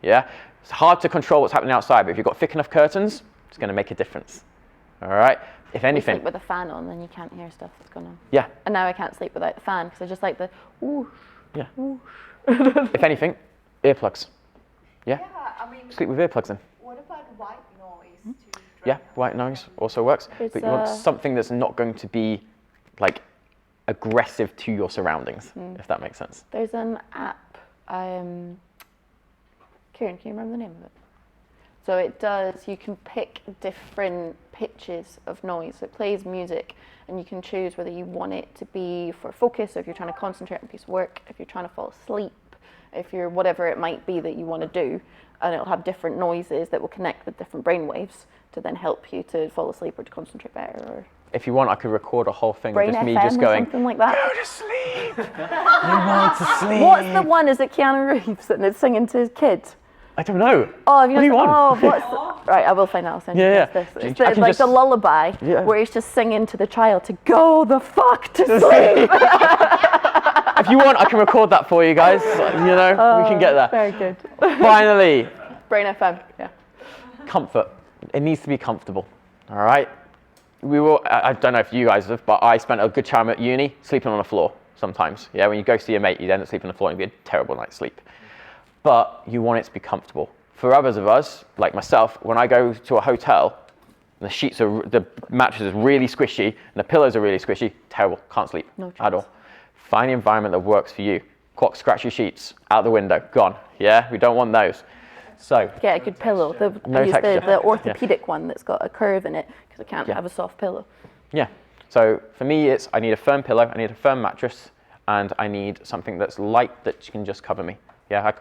Yeah? It's hard to control what's happening outside, but if you've got thick enough curtains, it's going to make a difference. All right? If You anything. sleep with a fan on, then you can't hear stuff that's going on. Yeah. And now I can't sleep without the fan because I just like the whoosh. Yeah. Whoosh. If anything, earplugs. Yeah? Yeah, I mean, Sleep with earplugs in. what about white noise to Yeah, drown out white the noise noise? also works. It's, But you want something that's not going to be like aggressive to your surroundings, if that makes sense. There's an app. Kieran, can you remember the name of it? So it does, you can pick different pitches of noise. So it plays music and you can choose whether you want it to be for focus, or if you're trying to concentrate on a piece of work, if you're trying to fall asleep, if you're whatever it might be that you want to do. And it'll have different noises that will connect with different brain waves to then help you to fall asleep or to concentrate better. Or If you want, I could record a whole thing of Brain just me FM just or going, something like that. go to sleep. You want to sleep. What's the one? Is it Keanu Reeves and it's singing to his kids? I don't know. Oh, have you What do you want? Oh, what's the, right, I will find out. I'll send Yeah, you yeah. this. I It's can like the just- lullaby Yeah. where he's just singing to the child to go the fuck to sleep. If you want, I can record that for you guys. You know, we can get that. Very good. Finally, Brain FM. Yeah. comfort. It needs to be comfortable. All right. I don't know if you guys have, but I spent a good time at uni sleeping on the floor sometimes. Yeah, when you go see your mate, you end up sleeping on the floor and you get a terrible night's sleep. But you want it to be comfortable. For others of us, like myself, when I go to a hotel, the mattress is really squishy and the pillows are really squishy, terrible, can't sleep No at chance. all. Find the environment that works for you. Scratchy sheets, out the window, gone. Yeah, we don't want those. So, Get a good pillow. No I use texture. the orthopedic one that's got a curve in it because I can't Yeah. have a soft pillow. yeah. So for me, I need a firm pillow, I need a firm mattress, and I need something that's light that can just cover me. Yeah,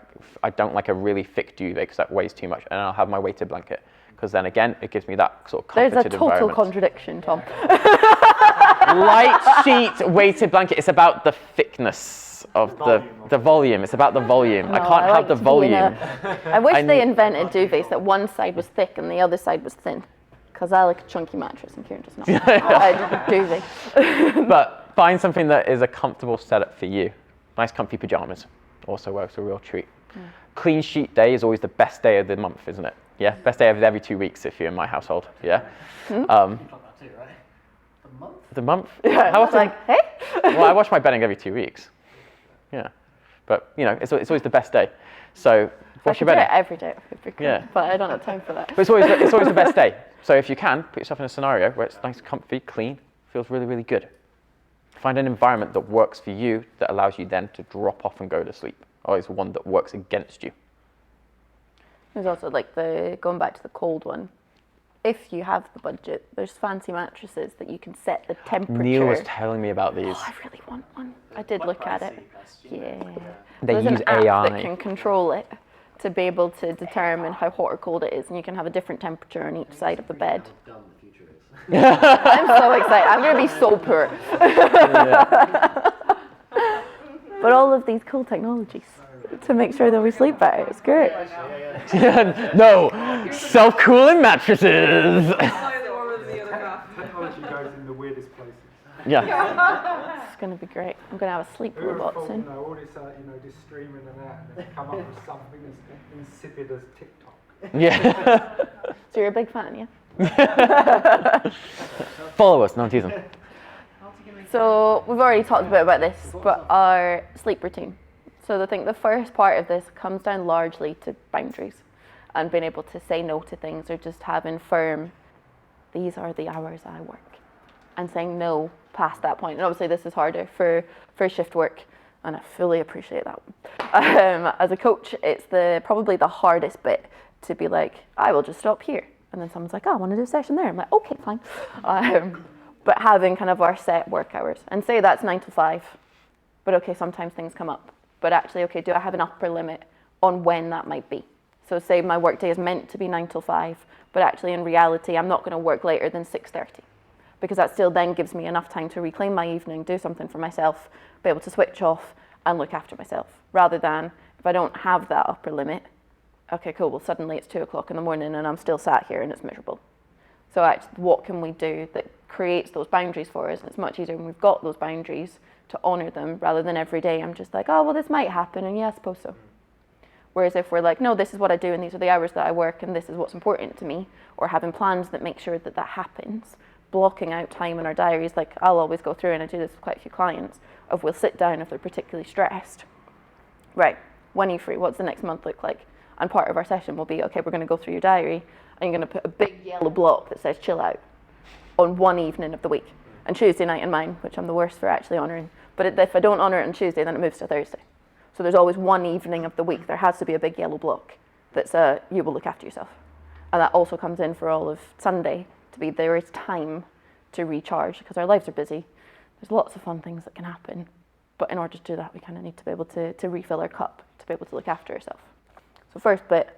I don't like a really thick duvet because that weighs too much, and I'll have my weighted blanket because then again it gives me that sort of comforted There's a total environment. contradiction, Tom. Light sheet, weighted blanket. It's about the thickness of the volume. It's about the volume. I No, can't I have like the to be in volume. I wish I they need- invented duvets that one side was thick and the other side was thin. Because I like a chunky mattress and Kieran does not. Duvet. But find something that is a comfortable setup for you. Nice comfy pajamas also works a real treat. Clean sheet day is always the best day of the month, isn't it? Yeah, best day of every 2 weeks if you're in my household. Yeah. You've got that too, right? The month? The month? Yeah, How it's often? like, hey? Well, I wash my bedding every 2 weeks. Yeah. But, you know, it's always the best day. So, wash your I could do bedding. it every day. It would be cool, Yeah. But I don't have time for that. But it's always the best day. So if you can, put yourself in a scenario where it's nice, comfy, clean, feels really, really good. Find an environment that works for you that allows you then to drop off and go to sleep. Always one that works against you. There's also like going back to the cold one. If you have the budget, there's fancy mattresses that you can set the temperature. Neil was telling me about these. Oh, I really want one. I did look at it. Yeah. They There's use an app AI. that can control it to be able to determine how hot or cold it is, and you can have a different temperature on each side of the bed. How dumb the future is. I'm so excited. I'm going to be so poor. But all of these cool technologies to make sure that we sleep better. It's great. No, self-cooling mattresses. Slightly warmer than the other half. Technology goes in the weirdest places. Yeah. It's going to be great. I'm going to have a sleep Who would have robot thought, soon. you know, all this, this streaming and that, and then come up with something as insipid as TikTok. Yeah. So you're a big fan, yeah? Follow us, no, I'm teasing. So we've already talked a bit about this, but our sleep routine. So I think the first part of this comes down largely to boundaries and being able to say no to things, or just having firm, these are the hours I work, and saying no past that point. And obviously this is harder for shift work, and I fully appreciate that one. As a coach, it's probably the hardest bit to be like, I will just stop here. And then someone's like, oh, I want to do a session there. I'm like, okay, fine. But having kind of our set work hours, and say that's 9 to 5, but okay, sometimes things come up. But actually, okay, do I have an upper limit on when that might be? So say my work day is meant to be 9 till 5, but actually in reality, I'm not going to work later than 6:30, because that still then gives me enough time to reclaim my evening, do something for myself, be able to switch off and look after myself, rather than if I don't have that upper limit, okay, cool, well suddenly it's 2 o'clock in the morning and I'm still sat here and it's miserable. So actually, what can we do that creates those boundaries for us? And it's much easier when we've got those boundaries to honour them, rather than every day I'm just like, oh, well, this might happen, and yeah, I suppose so. Whereas if we're like, no, this is what I do, and these are the hours that I work, and this is what's important to me, or having plans that make sure that that happens, blocking out time in our diaries, like I'll always go through, and I do this with quite a few clients, of we'll sit down if they're particularly stressed. Right, when are you free? What's the next month look like? And part of our session will be, okay, we're going to go through your diary, and you're going to put a big yellow block that says chill out on one evening of the week. And Tuesday night in mine, which I'm the worst for actually honouring. But if I don't honour it on Tuesday, then it moves to Thursday. So there's always one evening of the week. There has to be a big yellow block that's you will look after yourself. And that also comes in for all of Sunday to be there is time to recharge, because our lives are busy. There's lots of fun things that can happen. But in order to do that, we kind of need to be able to refill our cup, to be able to look after ourselves. So first bit,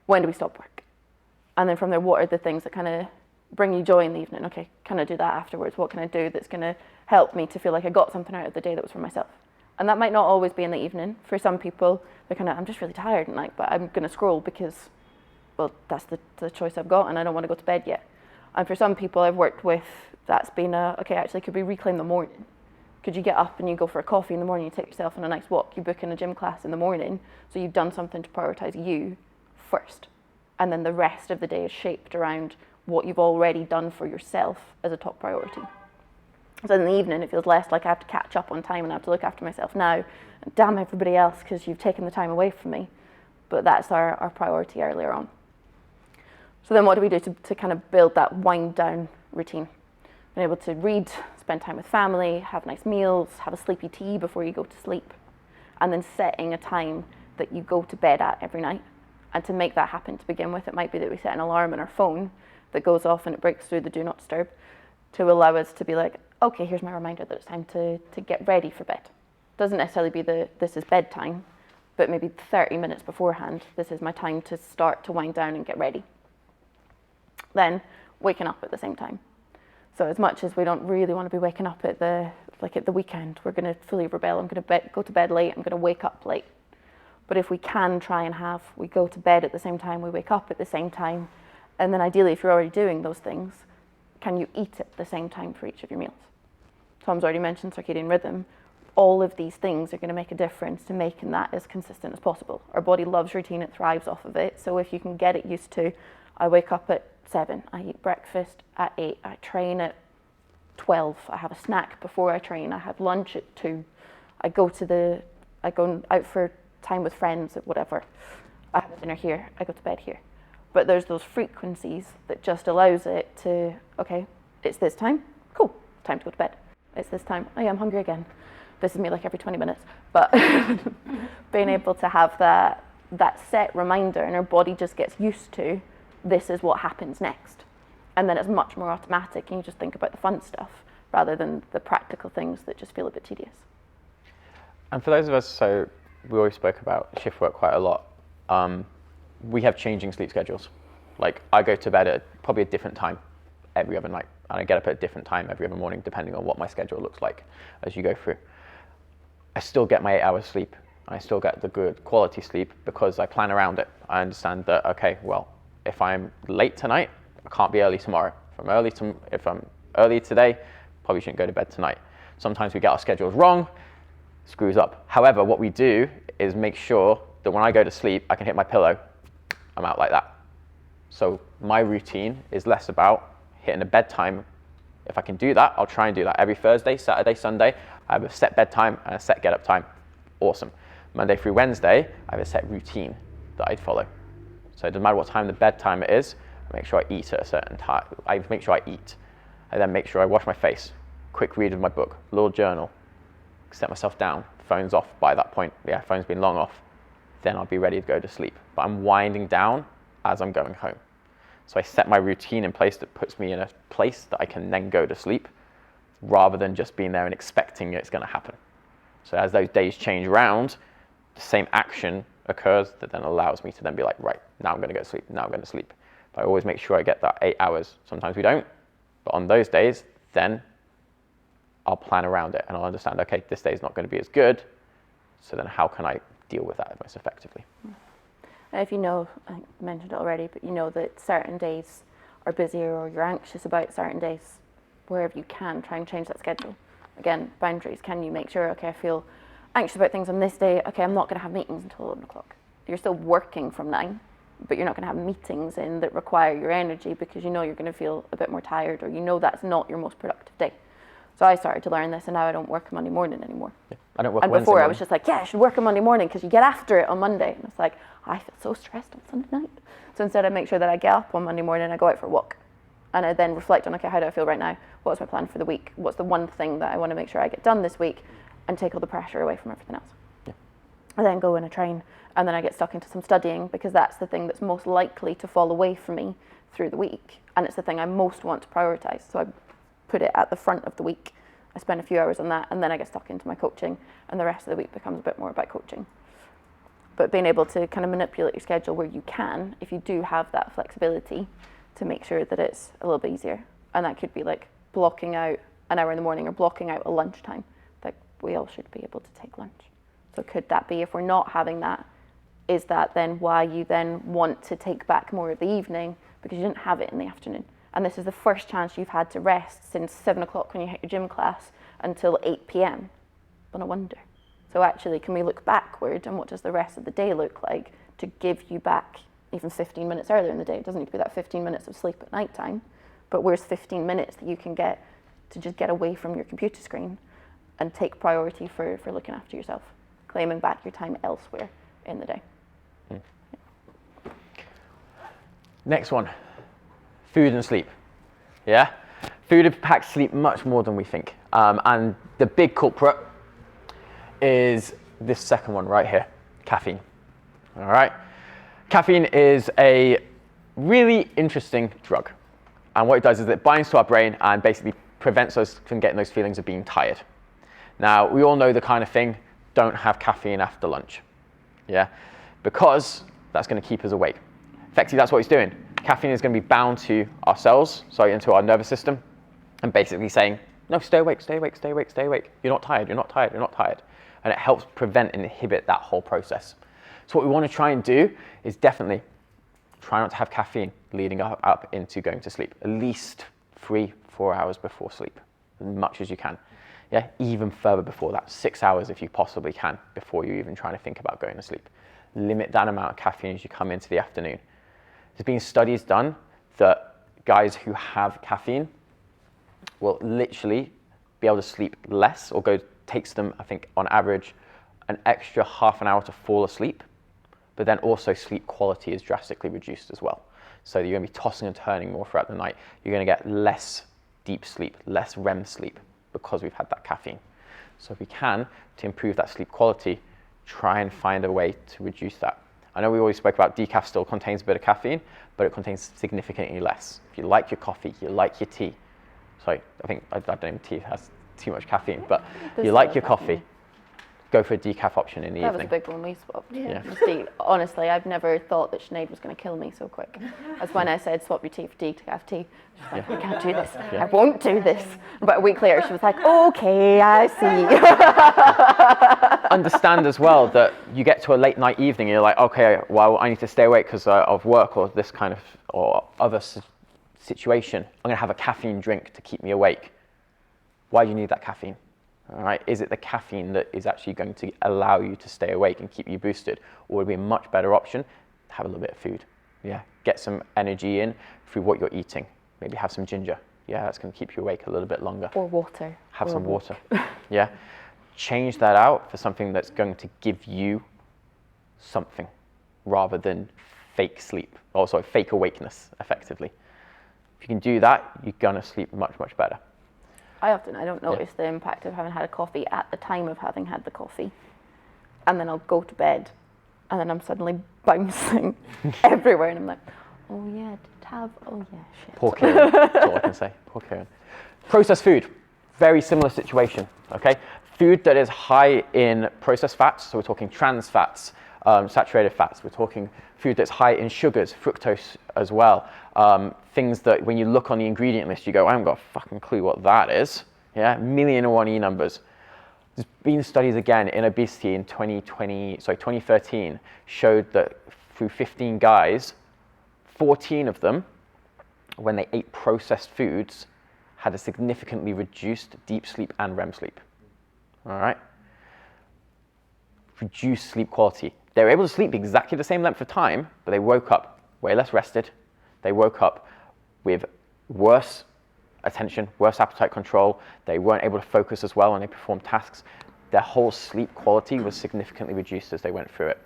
when do we stop work? And then from there, what are the things that kind of bring you joy in the evening? Okay, can I do that afterwards? What can I do that's going to help me to feel like I got something out of the day that was for myself? And that might not always be in the evening. For some people, they're kind of, I'm just really tired at night, but I'm going to scroll because, well, that's the choice I've got, and I don't want to go to bed yet. And for some people I've worked with, that's been okay, actually, could we reclaim the morning? Could you get up and you go for a coffee in the morning, you take yourself on a nice walk, you book in a gym class in the morning, so you've done something to prioritise you first. And then the rest of the day is shaped around what you've already done for yourself as a top priority. So in the evening, it feels less like I have to catch up on time and I have to look after myself now, and damn everybody else because you've taken the time away from me. But that's our priority earlier on. So then what do we do to kind of build that wind down routine? Being able to read, spend time with family, have nice meals, have a sleepy tea before you go to sleep, and then setting a time that you go to bed at every night. And to make that happen to begin with, it might be that we set an alarm on our phone that goes off and it breaks through the do not disturb to allow us to be like, okay, here's my reminder that it's time to get ready for bed. Doesn't necessarily be this is bedtime, but maybe 30 minutes beforehand, this is my time to start to wind down and get ready. Then waking up at the same time. So as much as we don't really want to be waking up at the weekend, we're going to fully rebel. I'm going to go to bed late, I'm going to wake up late. But if we can try and we go to bed at the same time, we wake up at the same time, and then ideally if you're already doing those things, can you eat at the same time for each of your meals? Tom's already mentioned circadian rhythm. All of these things are going to make a difference to making that as consistent as possible. Our body loves routine, it thrives off of it. So if you can get it used to, I wake up at 7, I eat breakfast at 8, I train at 12, I have a snack before I train, I have lunch at 2, I go out for time with friends at whatever, I have a dinner here, I go to bed here. But there's those frequencies that just allows it to, okay, it's this time, cool, time to go to bed. It's this time, oh yeah, I'm hungry again. This is me like every 20 minutes. But being able to have that set reminder, and our body just gets used to, this is what happens next. And then it's much more automatic, and you just think about the fun stuff rather than the practical things that just feel a bit tedious. And for those of us, so we always spoke about shift work quite a lot. We have changing sleep schedules. Like I go to bed at probably a different time every other night, and I get up at a different time every other morning, depending on what my schedule looks like as you go through. I still get my 8 hours sleep. I still get the good quality sleep because I plan around it. I understand that, okay, well, if I'm late tonight, I can't be early tomorrow. If I'm early today, probably shouldn't go to bed tonight. Sometimes we get our schedules wrong, screws up. However, what we do is make sure that when I go to sleep, I can hit my pillow, I'm out like that. So my routine is less about hitting a bedtime. If I can do that, I'll try and do that every Thursday, Saturday, Sunday. I have a set bedtime and a set get up time. Awesome. Monday through Wednesday, I have a set routine that I'd follow. So it doesn't matter what time the bedtime it is, I make sure I eat at a certain time. I make sure I eat. I then make sure I wash my face, quick read of my book, little journal, set myself down, phone's off by that point. Yeah, phone's been long off. Then I'll be ready to go to sleep. But I'm winding down as I'm going home. So I set my routine in place that puts me in a place that I can then go to sleep, rather than just being there and expecting it's going to happen. So as those days change around, the same action occurs that then allows me to then be like, right, now I'm going to go to sleep, now I'm going to sleep. But I always make sure I get that 8 hours. Sometimes we don't, but on those days, then I'll plan around it and I'll understand, okay, this day is not going to be as good, so then how can I deal with that most effectively? If you know, I mentioned it already, but you know that certain days are busier or you're anxious about certain days, wherever you can, try and change that schedule. Again, boundaries. Can you make sure, okay, I feel anxious about things on this day, okay, I'm not going to have meetings until 11 o'clock. You're still working from 9, but you're not going to have meetings in that require your energy because you know you're going to feel a bit more tired, or you know that's not your most productive day. So I started to learn this, and now I don't work Monday morning anymore. Yeah, I don't work and Wednesday before morning. I was just like, yeah, I should work on Monday morning because you get after it on Monday. And it's like, I feel so stressed on Sunday night. So instead I make sure that I get up on Monday morning, I go out for a walk. And I then reflect on, okay, how do I feel right now? What's my plan for the week? What's the one thing that I want to make sure I get done this week? And take all the pressure away from everything else. Yeah. I then go in a train, and then I get stuck into some studying because that's the thing that's most likely to fall away from me through the week. And it's the thing I most want to prioritize. So I put it at the front of the week. I spend a few hours on that, and then I get stuck into my coaching, and the rest of the week becomes a bit more about coaching. But being able to kind of manipulate your schedule where you can, if you do have that flexibility, to make sure that it's a little bit easier. And that could be like blocking out an hour in the morning or blocking out a lunchtime. Like we all should be able to take lunch. So could that be, if we're not having that, is that then why you then want to take back more of the evening because you didn't have it in the afternoon? And this is the first chance you've had to rest since 7 o'clock when you hit your gym class until 8 p.m. But no wonder. So actually, can we look backward and what does the rest of the day look like to give you back even 15 minutes earlier in the day? It doesn't need to be that 15 minutes of sleep at night time, but where's 15 minutes that you can get to just get away from your computer screen and take priority for looking after yourself, claiming back your time elsewhere in the day. Next one, food and sleep. Yeah, food impacts sleep much more than we think. And the big culprit is this second one right here, caffeine. All right, caffeine is a really interesting drug. And what it does is it binds to our brain and basically prevents us from getting those feelings of being tired. Now, we all know the kind of thing don't have caffeine after lunch. Yeah, because that's going to keep us awake. Effectively, that's what it's doing. Caffeine is going to be bound to our cells, into our nervous system, and basically saying, no, stay awake, stay awake, stay awake, stay awake. You're not tired, you're not tired, you're not tired. And it helps prevent and inhibit that whole process. So what we want to try and do is definitely try not to have caffeine leading up into going to sleep, at least 3-4 hours before sleep, as much as you can. Yeah, even further before that, 6 hours if you possibly can, before you're even trying to think about going to sleep. Limit that amount of caffeine as you come into the afternoon. There's been studies done that guys who have caffeine will literally be able to sleep less, or takes them, I think, on average, an extra half an hour to fall asleep, but then also sleep quality is drastically reduced as well. So you're going to be tossing and turning more throughout the night. You're going to get less deep sleep, less REM sleep, because we've had that caffeine. So if we can, to improve that sleep quality, try and find a way to reduce that. I know we always spoke about decaf still contains a bit of caffeine, but it contains significantly less. If you like your coffee, you like your tea. Sorry, I don't think tea has too much caffeine, but you like your coffee, go for a decaf option in the evening. That was a big one we swapped. Yeah. Honestly, I've never thought that Sinead was going to kill me so quick. That's when I said swap your tea for decaf tea. She was like, I can't do this. I won't do this. But a week later, she was like, okay, I see. Understand as well that you get to a late night evening and you're like, okay, well, I need to stay awake because of work or this kind of, or other situation. I'm going to have a caffeine drink to keep me awake. Why do you need that caffeine? All right, is it the caffeine that is actually going to allow you to stay awake and keep you boosted? Or would it be a much better option to have a little bit of food? Yeah, get some energy in through what you're eating. Maybe have some ginger. Yeah, that's going to keep you awake a little bit longer. Or water. Have some water. Yeah, change that out for something that's going to give you something rather than fake sleep. Or sorry, fake awakeness, effectively. If you can do that, you're going to sleep much, much better. I don't notice the impact of having had a coffee at the time of having had the coffee. And then I'll go to bed and then I'm suddenly bouncing everywhere and I'm like, oh yeah, shit. Poor Kieran, that's all I can say, poor Kieran. Processed food, very similar situation, okay? Food that is high in processed fats, so we're talking trans fats, saturated fats, we're talking food that's high in sugars, fructose as well. Things that when you look on the ingredient list, you go, I haven't got a fucking clue what that is. Yeah, 1,000,001 numbers. There's been studies again in obesity in 2013 showed that through 15 guys, 14 of them, when they ate processed foods, had a significantly reduced deep sleep and REM sleep. All right? Reduced sleep quality. They were able to sleep exactly the same length of time, but they woke up way less rested. They woke up with worse attention, worse appetite control. They weren't able to focus as well when they performed tasks. Their whole sleep quality was significantly reduced as they went through it.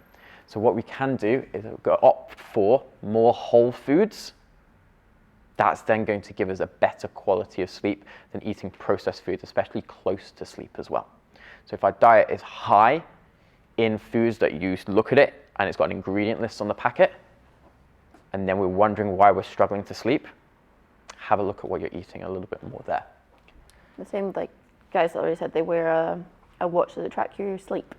So what we can do is opt for more whole foods. That's then going to give us a better quality of sleep than eating processed foods, especially close to sleep as well. So if our diet is high in foods that you look at it and it's got an ingredient list on the packet, and then we're wondering why we're struggling to sleep, have a look at what you're eating a little bit more there. The same, like guys already said, they wear a watch to track your sleep.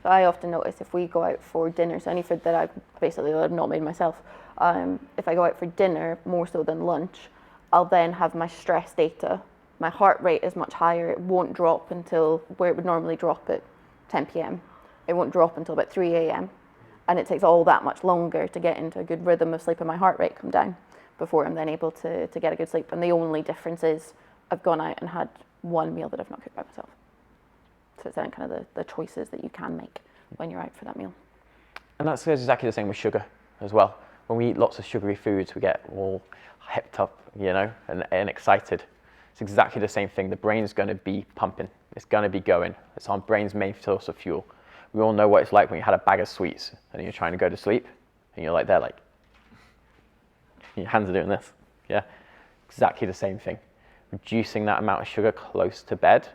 So I often notice if we go out for dinner, so any food that I've not made myself, if I go out for dinner more so than lunch, I'll then have my stress data. My heart rate is much higher. It won't drop until where it would normally drop at 10 p.m. It won't drop until about 3 a.m. And it takes all that much longer to get into a good rhythm of sleep and my heart rate come down before I'm then able to get a good sleep. And the only difference is I've gone out and had one meal that I've not cooked by myself. So it's then kind of the choices that you can make when you're out for that meal. And that's exactly the same with sugar as well. When we eat lots of sugary foods, we get all hyped up, and excited. It's exactly the same thing. The brain's going to be pumping. It's going to be going. It's our brain's main source of fuel. We all know what it's like when you had a bag of sweets and you're trying to go to sleep and you're there your hands are doing this. Yeah, exactly the same thing. Reducing that amount of sugar close to bed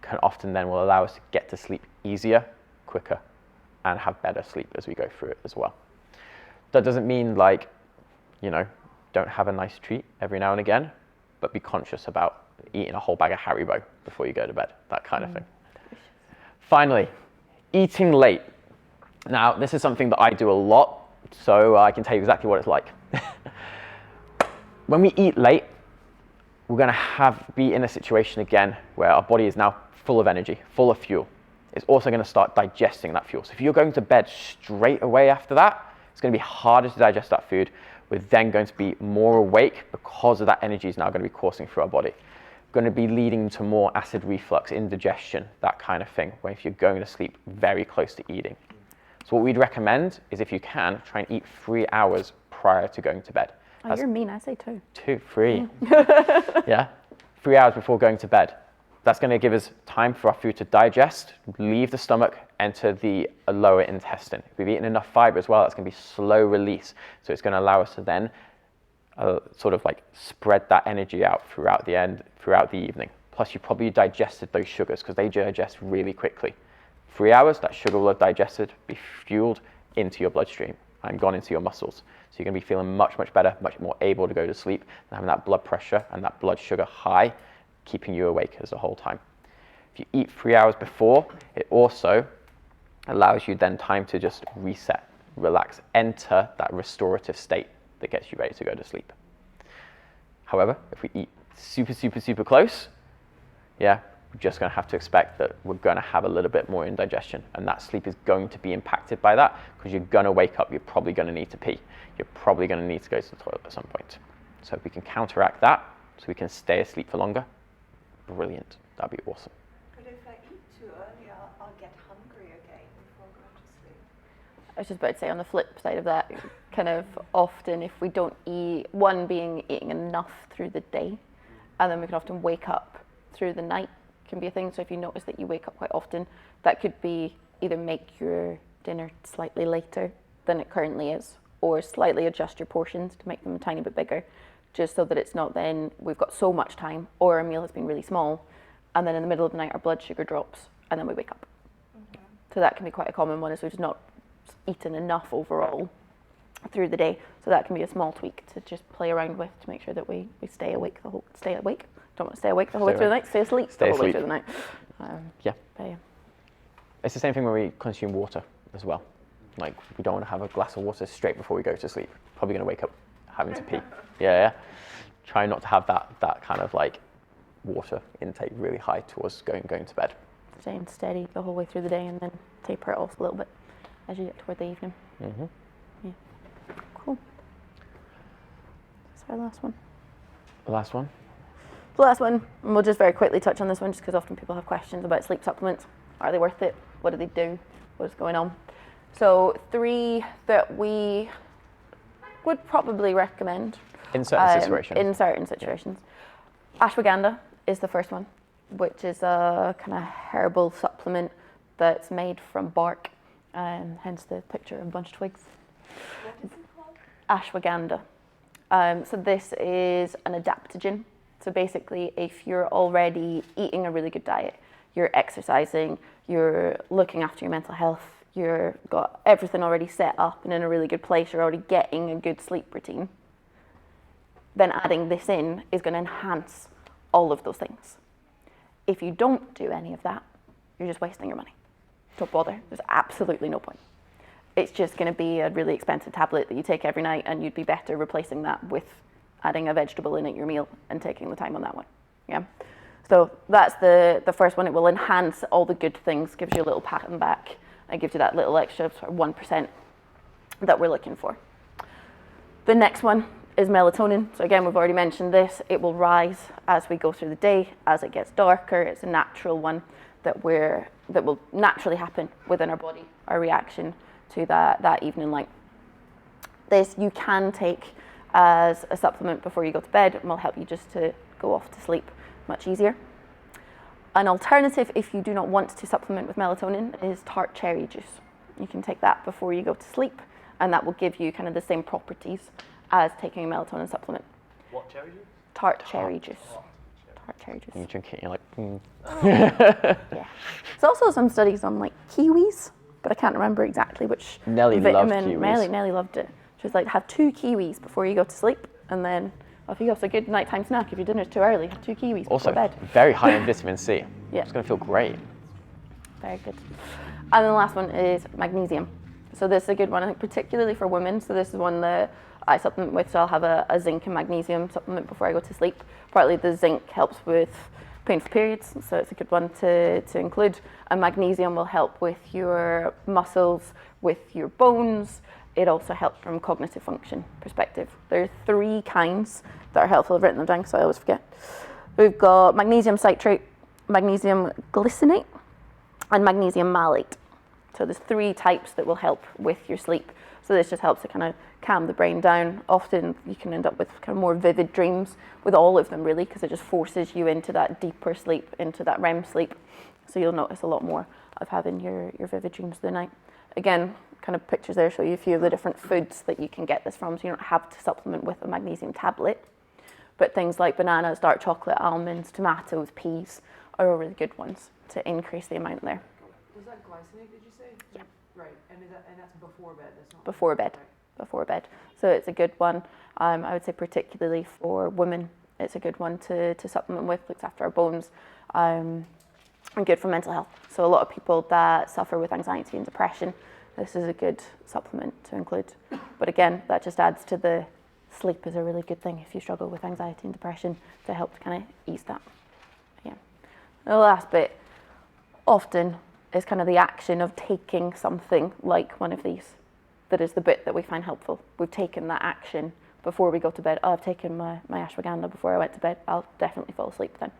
can often then will allow us to get to sleep easier, quicker, and have better sleep as we go through it as well. That doesn't mean don't have a nice treat every now and again, but be conscious about eating a whole bag of Haribo before you go to bed, that kind of thing. Finally, eating late. Now, this is something that I do a lot, so I can tell you exactly what it's like. When we eat late, we're going to be in a situation again where our body is now full of energy, full of fuel. It's also going to start digesting that fuel. So if you're going to bed straight away after that, it's going to be harder to digest that food. We're then going to be more awake because of that energy is now going to be coursing through our body. Going to be leading to more acid reflux, indigestion, that kind of thing, where if you're going to sleep very close to eating. So what we'd recommend is, if you can, try and eat 3 hours prior to going to bed. Oh, you're mean, I say 2. 2, 3. Yeah, 3 hours before going to bed. That's going to give us time for our food to digest, leave the stomach, enter the lower intestine. If we've eaten enough fiber as well, that's going to be slow release. So it's going to allow us to then sort of like spread that energy out throughout the evening. Plus, you probably digested those sugars because they digest really quickly. 3 hours, that sugar will have digested, be fueled into your bloodstream and gone into your muscles. So you're going to be feeling much, much better, much more able to go to sleep, and having that blood pressure and that blood sugar high, keeping you awake as the whole time. If you eat 3 hours before, it also allows you then time to just reset, relax, enter that restorative state that gets you ready to go to sleep. However, if we eat super, super, super close, yeah, we're just going to have to expect that we're going to have a little bit more indigestion, and that sleep is going to be impacted by that because you're going to wake up, you're probably going to need to pee, you're probably going to need to go to the toilet at some point. So if we can counteract that, so we can stay asleep for longer, brilliant, that'd be awesome. But if I eat too early, I'll get hungry again before going to sleep. I was just about to say, on the flip side of that, kind of often if we don't eat, one being eating enough through the day, and then we can often wake up through the night can be a thing. So if you notice that you wake up quite often, that could be either make your dinner slightly later than it currently is, or slightly adjust your portions to make them a tiny bit bigger, just so that it's not then we've got so much time, or our meal has been really small, and then in the middle of the night our blood sugar drops, and then we wake up. Mm-hmm. So that can be quite a common one, is we've just not eaten enough overall through the day. So that can be a small tweak to just play around with to make sure that we stay awake Don't want to stay awake the whole way through the night, stay asleep the whole way through the night. Yeah. Yeah. It's the same thing when we consume water as well. Like, we don't want to have a glass of water straight before we go to sleep. Probably going to wake up having to pee. Yeah. Try not to have that kind of like water intake really high towards going to bed. Staying steady the whole way through the day, and then taper it off a little bit as you get toward the evening. Mm-hmm. Yeah. Cool. That's our last one. The last one? The last one, and we'll just very quickly touch on this one just because often people have questions about sleep supplements. Are they worth it? What do they do? What is going on? So 3 that we would probably recommend. In certain situations. In certain situations. Ashwagandha is the first one, which is a kind of herbal supplement that's made from bark, hence the picture of a bunch of twigs. What is it called? Ashwagandha. So this is an adaptogen. So basically, if you're already eating a really good diet, you're exercising, you're looking after your mental health, you've got everything already set up and in a really good place, you're already getting a good sleep routine, then adding this in is going to enhance all of those things. If you don't do any of that, you're just wasting your money. Don't bother. There's absolutely no point. It's just going to be a really expensive tablet that you take every night, and you'd be better replacing that with adding a vegetable in at your meal and taking the time on that one. Yeah. So that's the first one. It will enhance all the good things, gives you a little pat on the back, and gives you that little extra sort of 1% that we're looking for. The next one is melatonin. So again, we've already mentioned this. It will rise as we go through the day, as it gets darker. It's a natural one that will naturally happen within our body, our reaction to that evening light. This you can take as a supplement before you go to bed, and will help you just to go off to sleep much easier. An alternative, if you do not want to supplement with melatonin, is tart cherry juice. You can take that before you go to sleep, and that will give you kind of the same properties as taking a melatonin supplement. What cherry juice? Tart cherry juice. Tart cherry juice. And you drink it, you're like, Yeah. There's also some studies on like kiwis, but I can't remember exactly which Nelly loved vitamin. kiwis. Nelly loved it. She was like, have 2 kiwis before you go to sleep, and then if you have a good nighttime snack, if your dinner's too early, have 2 kiwis also before bed. very high in vitamin C. Yeah. It's going to feel great. Very good. And then the last one is magnesium. So this is a good one, I think, particularly for women. So this is one that I supplement with. So I'll have a zinc and magnesium supplement before I go to sleep. Partly the zinc helps with painful periods, so it's a good one to include. And magnesium will help with your muscles, with your bones. It also helps from cognitive function perspective. There are 3 kinds that are helpful. I've written them down because I always forget. We've got magnesium citrate, magnesium glycinate, and magnesium malate. So there's 3 types that will help with your sleep. So this just helps to kind of calm the brain down. Often you can end up with kind of more vivid dreams with all of them really, because it just forces you into that deeper sleep, into that REM sleep. So you'll notice a lot more of having your vivid dreams of the night. Again, kind of pictures there show you a few of the different foods that you can get this from, so you don't have to supplement with a magnesium tablet. But things like bananas, dark chocolate, almonds, tomatoes, peas are all really good ones to increase the amount there. Was that glycinate, did you say? Yeah. Right, and that's before bed, that's not Before bed. Right. Before bed. So it's a good one. I would say particularly for women, it's a good one to supplement with, looks after our bones, and good for mental health. So a lot of people that suffer with anxiety and depression, this is a good supplement to include. But again, that just adds to the sleep is a really good thing if you struggle with anxiety and depression, to help to kind of ease that. Yeah. The last bit often is kind of the action of taking something like one of these. That is the bit that we find helpful. We've taken that action before we go to bed. Oh, I've taken my ashwagandha before I went to bed. I'll definitely fall asleep then.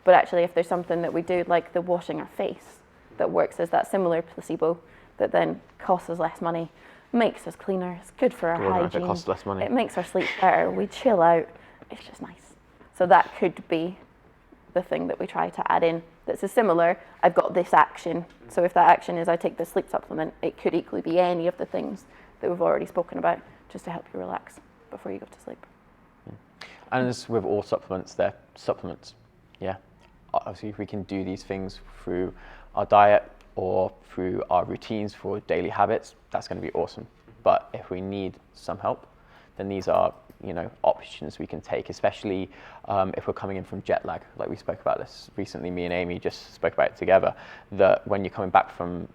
But actually, if there's something that we do, like the washing our face, that works as that similar placebo, that then costs us less money, makes us cleaner, it's good for our hygiene. It costs less money. It makes our sleep better. We chill out. It's just nice. So that could be the thing that we try to add in. That's a similar, I've got this action. So if that action is I take this sleep supplement, it could equally be any of the things that we've already spoken about, just to help you relax before you go to sleep. And as with all supplements, they're supplements. Yeah. Obviously, if we can do these things through our diet or through our routines for daily habits, that's going to be awesome. But if we need some help, then these are, options we can take, especially if we're coming in from jet lag. Like we spoke about this recently, me and Amy just spoke about it together, that when you're coming back from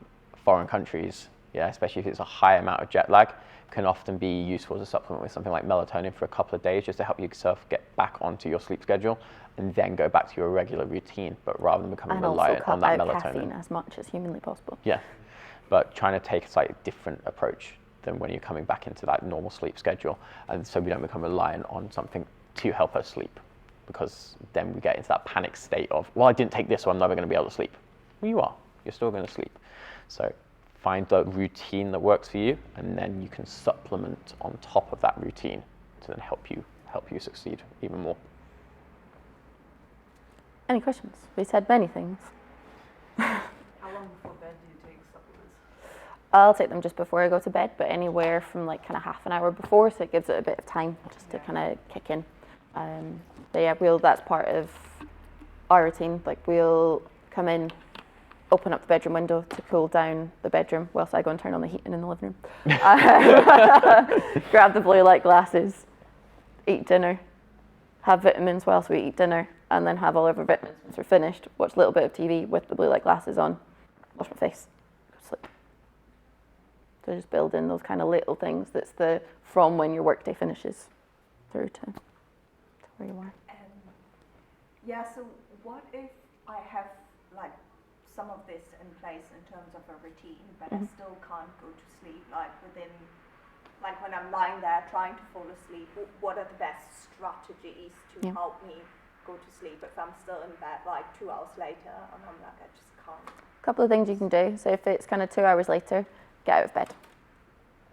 foreign countries, especially if it's a high amount of jet lag, can often be useful to supplement with something like melatonin for a couple of days, just to help yourself get back onto your sleep schedule and then go back to your regular routine, but rather than becoming reliant on that melatonin. And also cut out caffeine as much as humanly possible. Yeah, but trying to take a slightly different approach than when you're coming back into that normal sleep schedule, and so we don't become reliant on something to help us sleep, because then we get into that panic state of, well, I didn't take this, so I'm never going to be able to sleep. Well, you are. You're still going to sleep. So find the routine that works for you, and then you can supplement on top of that routine to then help you succeed even more. Any questions? We said many things. How long before bed do you take supplements? I'll take them just before I go to bed, but anywhere from like kind of half an hour before, so it gives it a bit of time just to kind of kick in. But yeah, that's part of our routine. Like we'll come in, open up the bedroom window to cool down the bedroom whilst I go and turn on the heating in the living room. Grab the blue light glasses, eat dinner, have vitamins whilst we eat dinner, and then have all of our vitamins once we're finished, watch a little bit of TV with the blue light glasses on, wash my face, go to sleep. So just build in those kind of little things that's from when your workday finishes through to where you are. So what if I have like some of this in place in terms of a routine, but I still can't go to sleep, like when I'm lying there trying to fall asleep, what are the best strategies to help me go to sleep if I'm still in bed like 2 hours later and I'm like, I just can't? A couple of things you can do. So if it's kind of 2 hours later, get out of bed.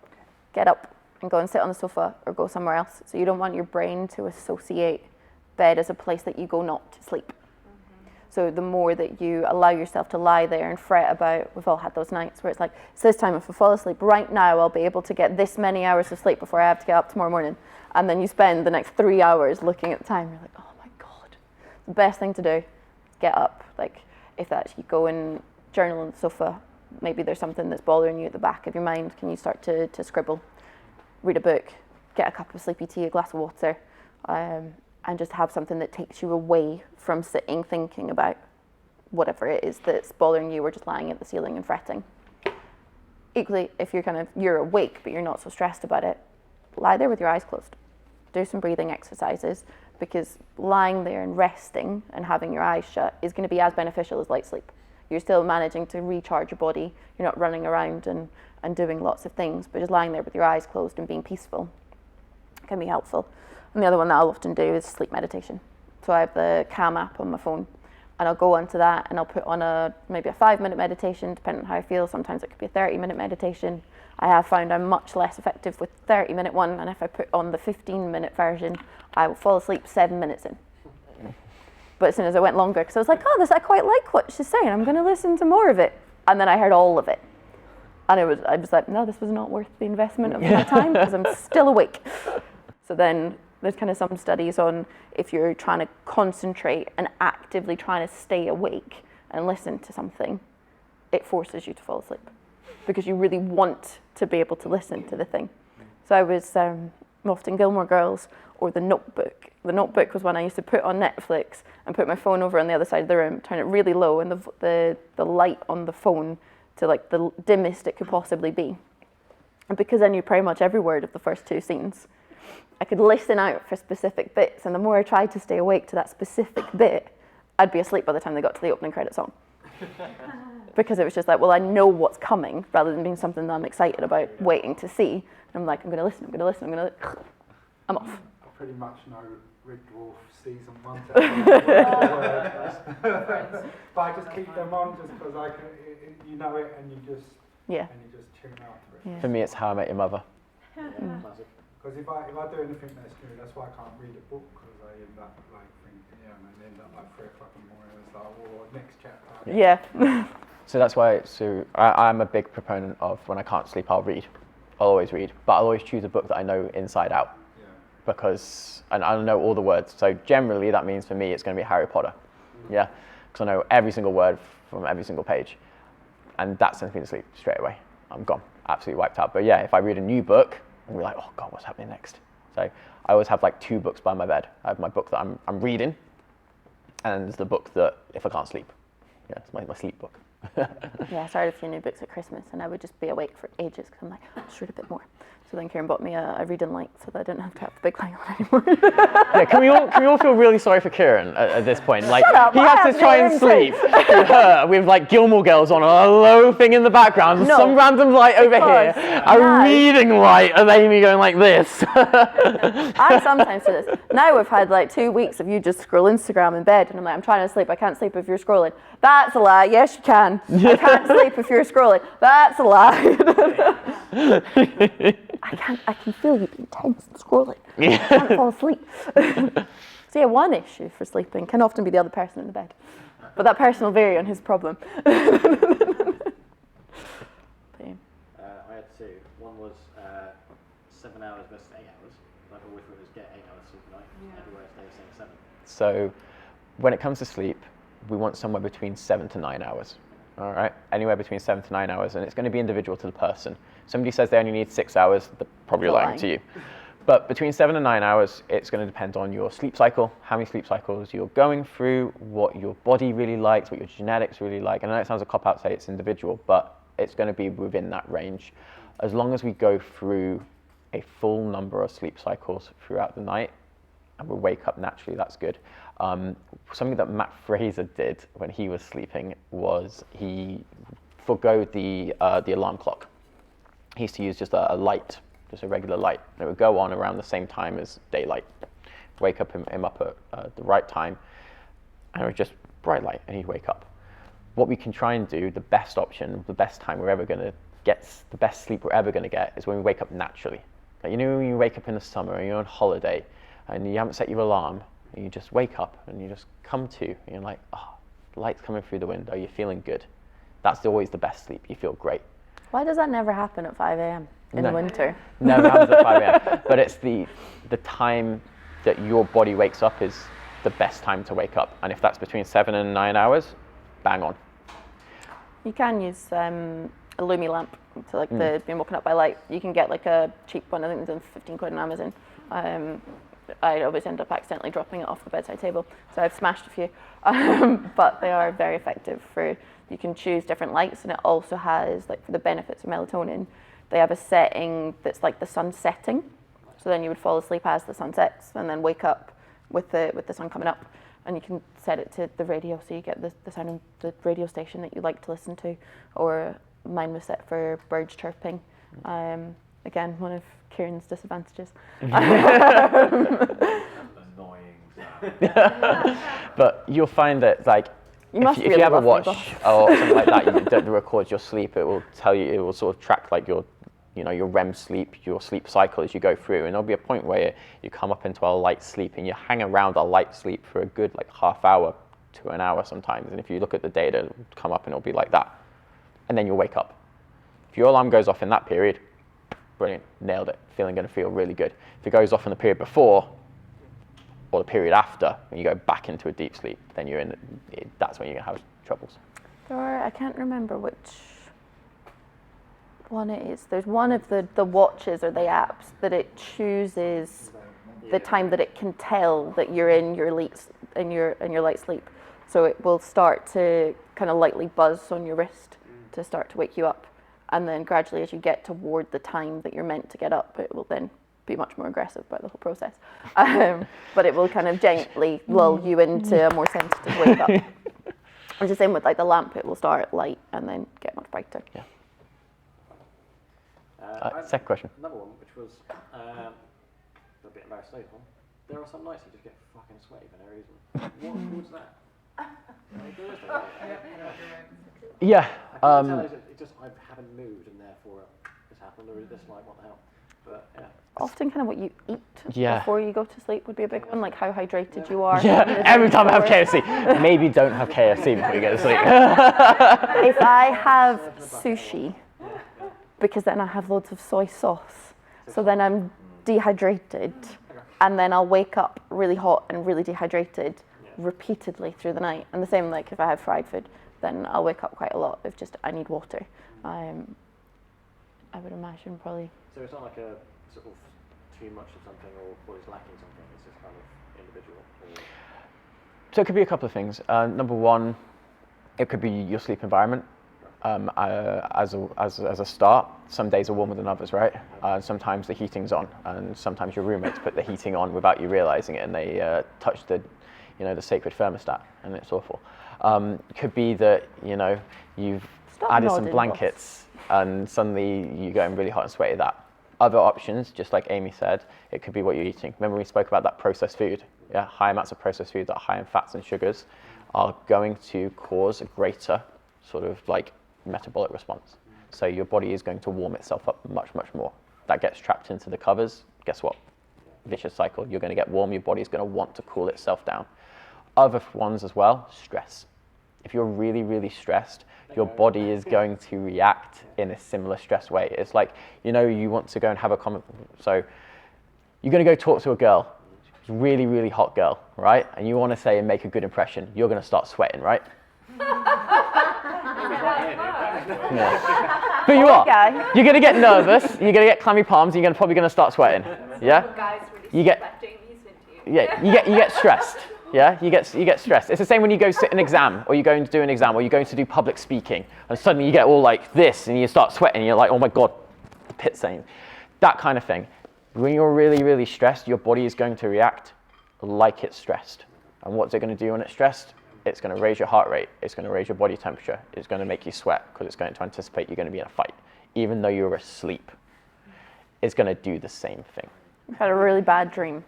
Okay. Get up and go and sit on the sofa or go somewhere else. So you don't want your brain to associate bed as a place that you go not to sleep. So the more that you allow yourself to lie there and fret about, we've all had those nights where it's like, it's this time, if I fall asleep right now, I'll be able to get this many hours of sleep before I have to get up tomorrow morning. And then you spend the next 3 hours looking at the time. You're like, oh my God. The best thing to do is get up. Like if that's you go and journal on the sofa, maybe there's something that's bothering you at the back of your mind. Can you start to scribble, read a book, get a cup of sleepy tea, a glass of water, and just have something that takes you away from sitting thinking about whatever it is that's bothering you, or just lying at the ceiling and fretting. Equally, if you're awake but you're not so stressed about it, lie there with your eyes closed. Do some breathing exercises, because lying there and resting and having your eyes shut is going to be as beneficial as light sleep. You're still managing to recharge your body. You're not running around and doing lots of things, but just lying there with your eyes closed and being peaceful can be helpful. And the other one that I'll often do is sleep meditation. So I have the Calm app on my phone, and I'll go onto that and I'll put on maybe a 5-minute meditation, depending on how I feel. Sometimes it could be a 30-minute meditation. I have found I'm much less effective with 30-minute one, and if I put on the 15-minute version, I will fall asleep 7 minutes in. But as soon as I went longer, because I was like, oh, I quite like what she's saying, I'm going to listen to more of it. And then I heard all of it. And I was like, no, this was not worth the investment of my time, because I'm still awake. So then there's kind of some studies on if you're trying to concentrate and actively trying to stay awake and listen to something, it forces you to fall asleep, because you really want to be able to listen to the thing. So I was often Gilmore Girls or The Notebook. The Notebook was one I used to put on Netflix and put my phone over on the other side of the room, turn it really low, and the light on the phone to like the dimmest it could possibly be. And because I knew pretty much every word of the first 2 scenes, I could listen out for specific bits, and the more I tried to stay awake to that specific bit, I'd be asleep by the time they got to the opening credit song. Because it was just like, well, I know what's coming, rather than being something that I'm excited about waiting to see. And I'm like, I'm going to listen, I'm off. I pretty much know Rick Dwarf season 1 but I just keep them on just because I can, you know it, and you just tune out to it. For me, it's How I Met Your Mother. Because if I do anything that's new, that's why I can't read a book, because I end up like thinking, and end up like 3 o'clock in the morning, and it's like, well, next chapter. Yeah. So that's why, I'm a big proponent of when I can't sleep, I'll read. I'll always read, but I'll always choose a book that I know inside out. Yeah. Because, and I know all the words. So generally that means for me, it's going to be Harry Potter. Yeah. Because I know every single word from every single page. And that sends me to sleep straight away. I'm gone, absolutely wiped out. But yeah, if I read a new book, I'm like, oh God, what's happening next? So I always have like 2 books by my bed. I have my book that I'm reading, and the book that if I can't sleep. Yeah, it's my sleep book. Yeah, I started a few new books at Christmas, and I would just be awake for ages because I'm like, just read a bit more. So then Kieran bought me a reading light so that I didn't have to have the big light on anymore. Yeah, can we all feel really sorry for Kieran at this point? Like, he has to try and sleep with her with like Gilmore Girls on a low thing in the background, some random light over here, a reading light of Amy going like this. I sometimes do this. Now we've had like 2 weeks of you just scroll Instagram in bed, and I'm like, I'm trying to sleep. I can't sleep if you're scrolling. That's a lie. Yes, you can. I can't sleep if you're scrolling. That's a lie. I can feel you being tense and scrolling. I can't fall asleep. So yeah, one issue for sleeping can often be the other person in the bed. But that person will vary on his problem. I had 2. One was 7 hours versus 8 hours. Like I always thought it was get 8 hours sleep a night. Everywhere they were saying 7. So when it comes to sleep, we want somewhere between 7 to 9 hours. All right, anywhere between 7 to 9 hours, and it's going to be individual to the person. Somebody says they only need 6 hours, they're probably lying to you. But between 7 and 9 hours, it's going to depend on your sleep cycle, how many sleep cycles you're going through, what your body really likes, what your genetics really like. And I know it sounds a cop-out to say it's individual, but it's going to be within that range. As long as we go through a full number of sleep cycles throughout the night, and we wake up naturally, that's good. Something that Matt Fraser did when he was sleeping was he forgoed the alarm clock. He used to use just a light, just a regular light. And it would go on around the same time as daylight. Wake him up at the right time, and it was just bright light, and he'd wake up. What we can try and do, the best option, the best time we're ever going to get, the best sleep we're ever going to get, is when we wake up naturally. Like, you know, when you wake up in the summer and you're on holiday, and you haven't set your alarm, and you just wake up and you just come to, and you're like, oh, the light's coming through the window, you're feeling good. That's always the best sleep, you feel great. Why does that never happen at 5 a.m. in the winter? Never happens at 5 a.m. But it's the time that your body wakes up is the best time to wake up. And if that's between 7 and 9 hours, bang on. You can use a Lumi lamp, so like being woken up by light. You can get like a cheap one, I think it's 15 quid on Amazon. I always end up accidentally dropping it off the bedside table. So I've smashed a few, but they are very effective for, you can choose different lights, and it also has, like for the benefits of melatonin, they have a setting that's like the sun setting. So then you would fall asleep as the sun sets and then wake up with the sun coming up. And you can set it to the radio, so you get the sound of the radio station that you like to listen to. Or mine was set for birds chirping. Again, one of Kieran's disadvantages. But you'll find that, like, if you have a watch or something like that that records your sleep, it will tell you, it will sort of track like your REM sleep, your sleep cycle as you go through, and there'll be a point where you come up into a light sleep and you hang around a light sleep for a good like half hour to an hour sometimes, and if you look at the data, it'll come up and it'll be like that, and then you'll wake up. If your alarm goes off in that period, brilliant, nailed it, going to feel really good. If it goes off in the period before or the period after, and you go back into a deep sleep, then that's when you're going to have troubles. I can't remember which one it is. There's one of the watches or the apps that it chooses the time that it can tell that you're in your light sleep. So it will start to kind of lightly buzz on your wrist to start to wake you up, and then gradually as you get toward the time that you're meant to get up, it will then be much more aggressive about the whole process. But it will kind of gently lull you into a more sensitive wake up. It's the same with like the lamp, it will start light and then get much brighter. Yeah. Second question. Another one, which was a bit embarrassed later on. There are some nights you just get fucking sweaty for no reason. What was that? Yeah. I haven't moved and therefore it's happened, or is this like what the hell? But yeah. Often kind of what you eat before you go to sleep would be a big one, like how hydrated you are. Yeah, every time I have KFC. Maybe don't have KFC before you go to sleep. If I have sushi, because then I have loads of soy sauce, so then I'm dehydrated, and then I'll wake up really hot and really dehydrated repeatedly through the night. And the same, like if I have fried food, then I'll wake up quite a lot if just I need water. I would imagine probably. So it's not like a sort of too much of something or body's lacking something, it's just kind of individual? Or... So it could be a couple of things. Number one, it could be your sleep environment. As a start, some days are warmer than others, right? Sometimes the heating's on, and sometimes your roommates put the heating on without you realizing it, and they touch the sacred thermostat, and it's awful. Could be that you've added some blankets, and suddenly you're going really hot and sweaty. That. Other options, just like Amy said, it could be what you're eating. Remember we spoke about that processed food? Yeah, high amounts of processed food that are high in fats and sugars are going to cause a greater sort of like metabolic response. So your body is going to warm itself up much, much more. That gets trapped into the covers. Guess what? Vicious cycle. You're going to get warm. Your body's going to want to cool itself down. Other ones as well, stress. If you're really, really stressed, your body is going to react in a similar stress way. It's like, you want to go and have a so you're going to go talk to a girl, really, really hot girl, right? And you want to say and make a good impression. You're going to start sweating, right? Yeah. But you are. You're going to get nervous. You're going to get clammy palms. And you're probably going to start sweating. Yeah. You get stressed. Yeah, you get stressed. It's the same when you go sit an exam, or you're going to do an exam, or you're going to do public speaking, and suddenly you get all like this, and you start sweating. And you're like, oh my god, the pit saying, that kind of thing. When you're really, really stressed, your body is going to react like it's stressed. And what's it going to do when it's stressed? It's going to raise your heart rate. It's going to raise your body temperature. It's going to make you sweat because it's going to anticipate you're going to be in a fight, even though you're asleep. It's going to do the same thing. I've had a really bad dream.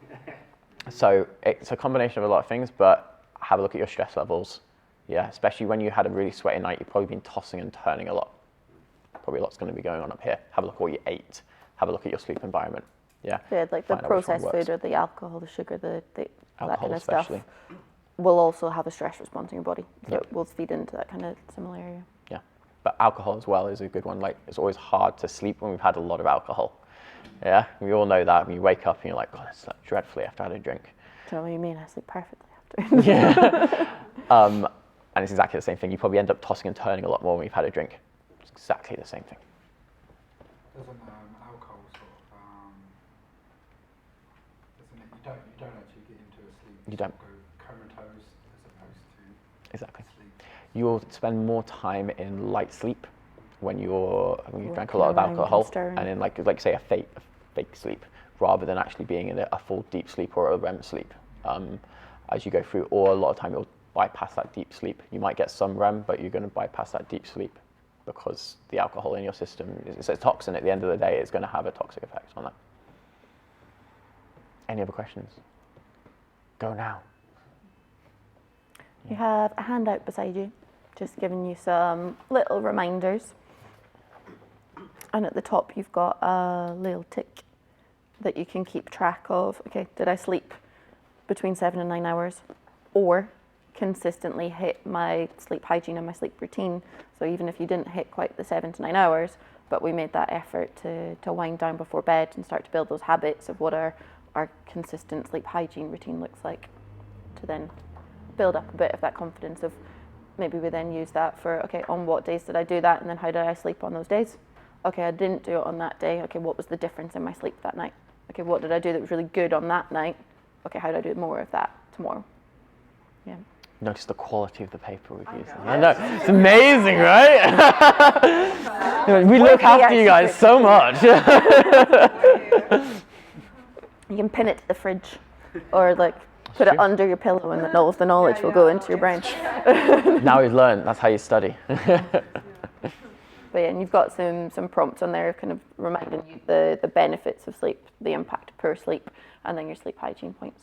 So it's a combination of a lot of things, but have a look at your stress levels. Yeah, especially when you had a really sweaty night, you've probably been tossing and turning a lot. Probably a lot's going to be going on up here. Have a look at what you ate. Have a look at your sleep environment. Yeah. Yeah, like the processed food or the alcohol, the sugar, that kind of especially. stuff will also have a stress response in your body. So it will feed into that kind of similar area. Yeah, but alcohol as well is a good one. Like, it's always hard to sleep when we've had a lot of alcohol. Yeah, we all know that. When you wake up and you're like, God, I slept dreadfully after I had a drink. Do you know what you mean? I sleep perfectly after. Yeah. And it's exactly the same thing. You probably end up tossing and turning a lot more when you've had a drink. It's exactly the same thing. Doesn't alcohol sort of, isn't it? You You don't. Go comatose as opposed to Exactly. sleep. You'll spend more time in light sleep when you drank a Walking lot of around and alcohol, stirring. and in like say a fake sleep, rather than actually being in a full deep sleep or a REM sleep. As you go through, or a lot of time you'll bypass that deep sleep. You might get some REM, but you're going to bypass that deep sleep because the alcohol in your system is a toxin. At the end of the day, it's going to have a toxic effect on that. Any other questions? Go now. You have a handout beside you, just giving you some little reminders. And at the top, you've got a little tick that you can keep track of. Okay, did I sleep between 7 and 9 hours? Or consistently hit my sleep hygiene and my sleep routine. So even if you didn't hit quite the 7 to 9 hours, but we made that effort to wind down before bed and start to build those habits of what our consistent sleep hygiene routine looks like, to then build up a bit of that confidence of maybe we then use that for, okay, on what days did I do that, and then how did I sleep on those days? Okay, I didn't do it on that day. Okay, what was the difference in my sleep that night? Okay, what did I do that was really good on that night? Okay, how do I do more of that tomorrow? Yeah. Notice the quality of the paper we've used. I know, it's amazing, right? We look after you guys so much. You can pin it to the fridge, or like put it under your pillow, and then all of the knowledge will go into your brain. Now we've learned, that's how you study. But yeah, and you've got some prompts on there kind of reminding you the benefits of sleep, the impact per sleep, and then your sleep hygiene points.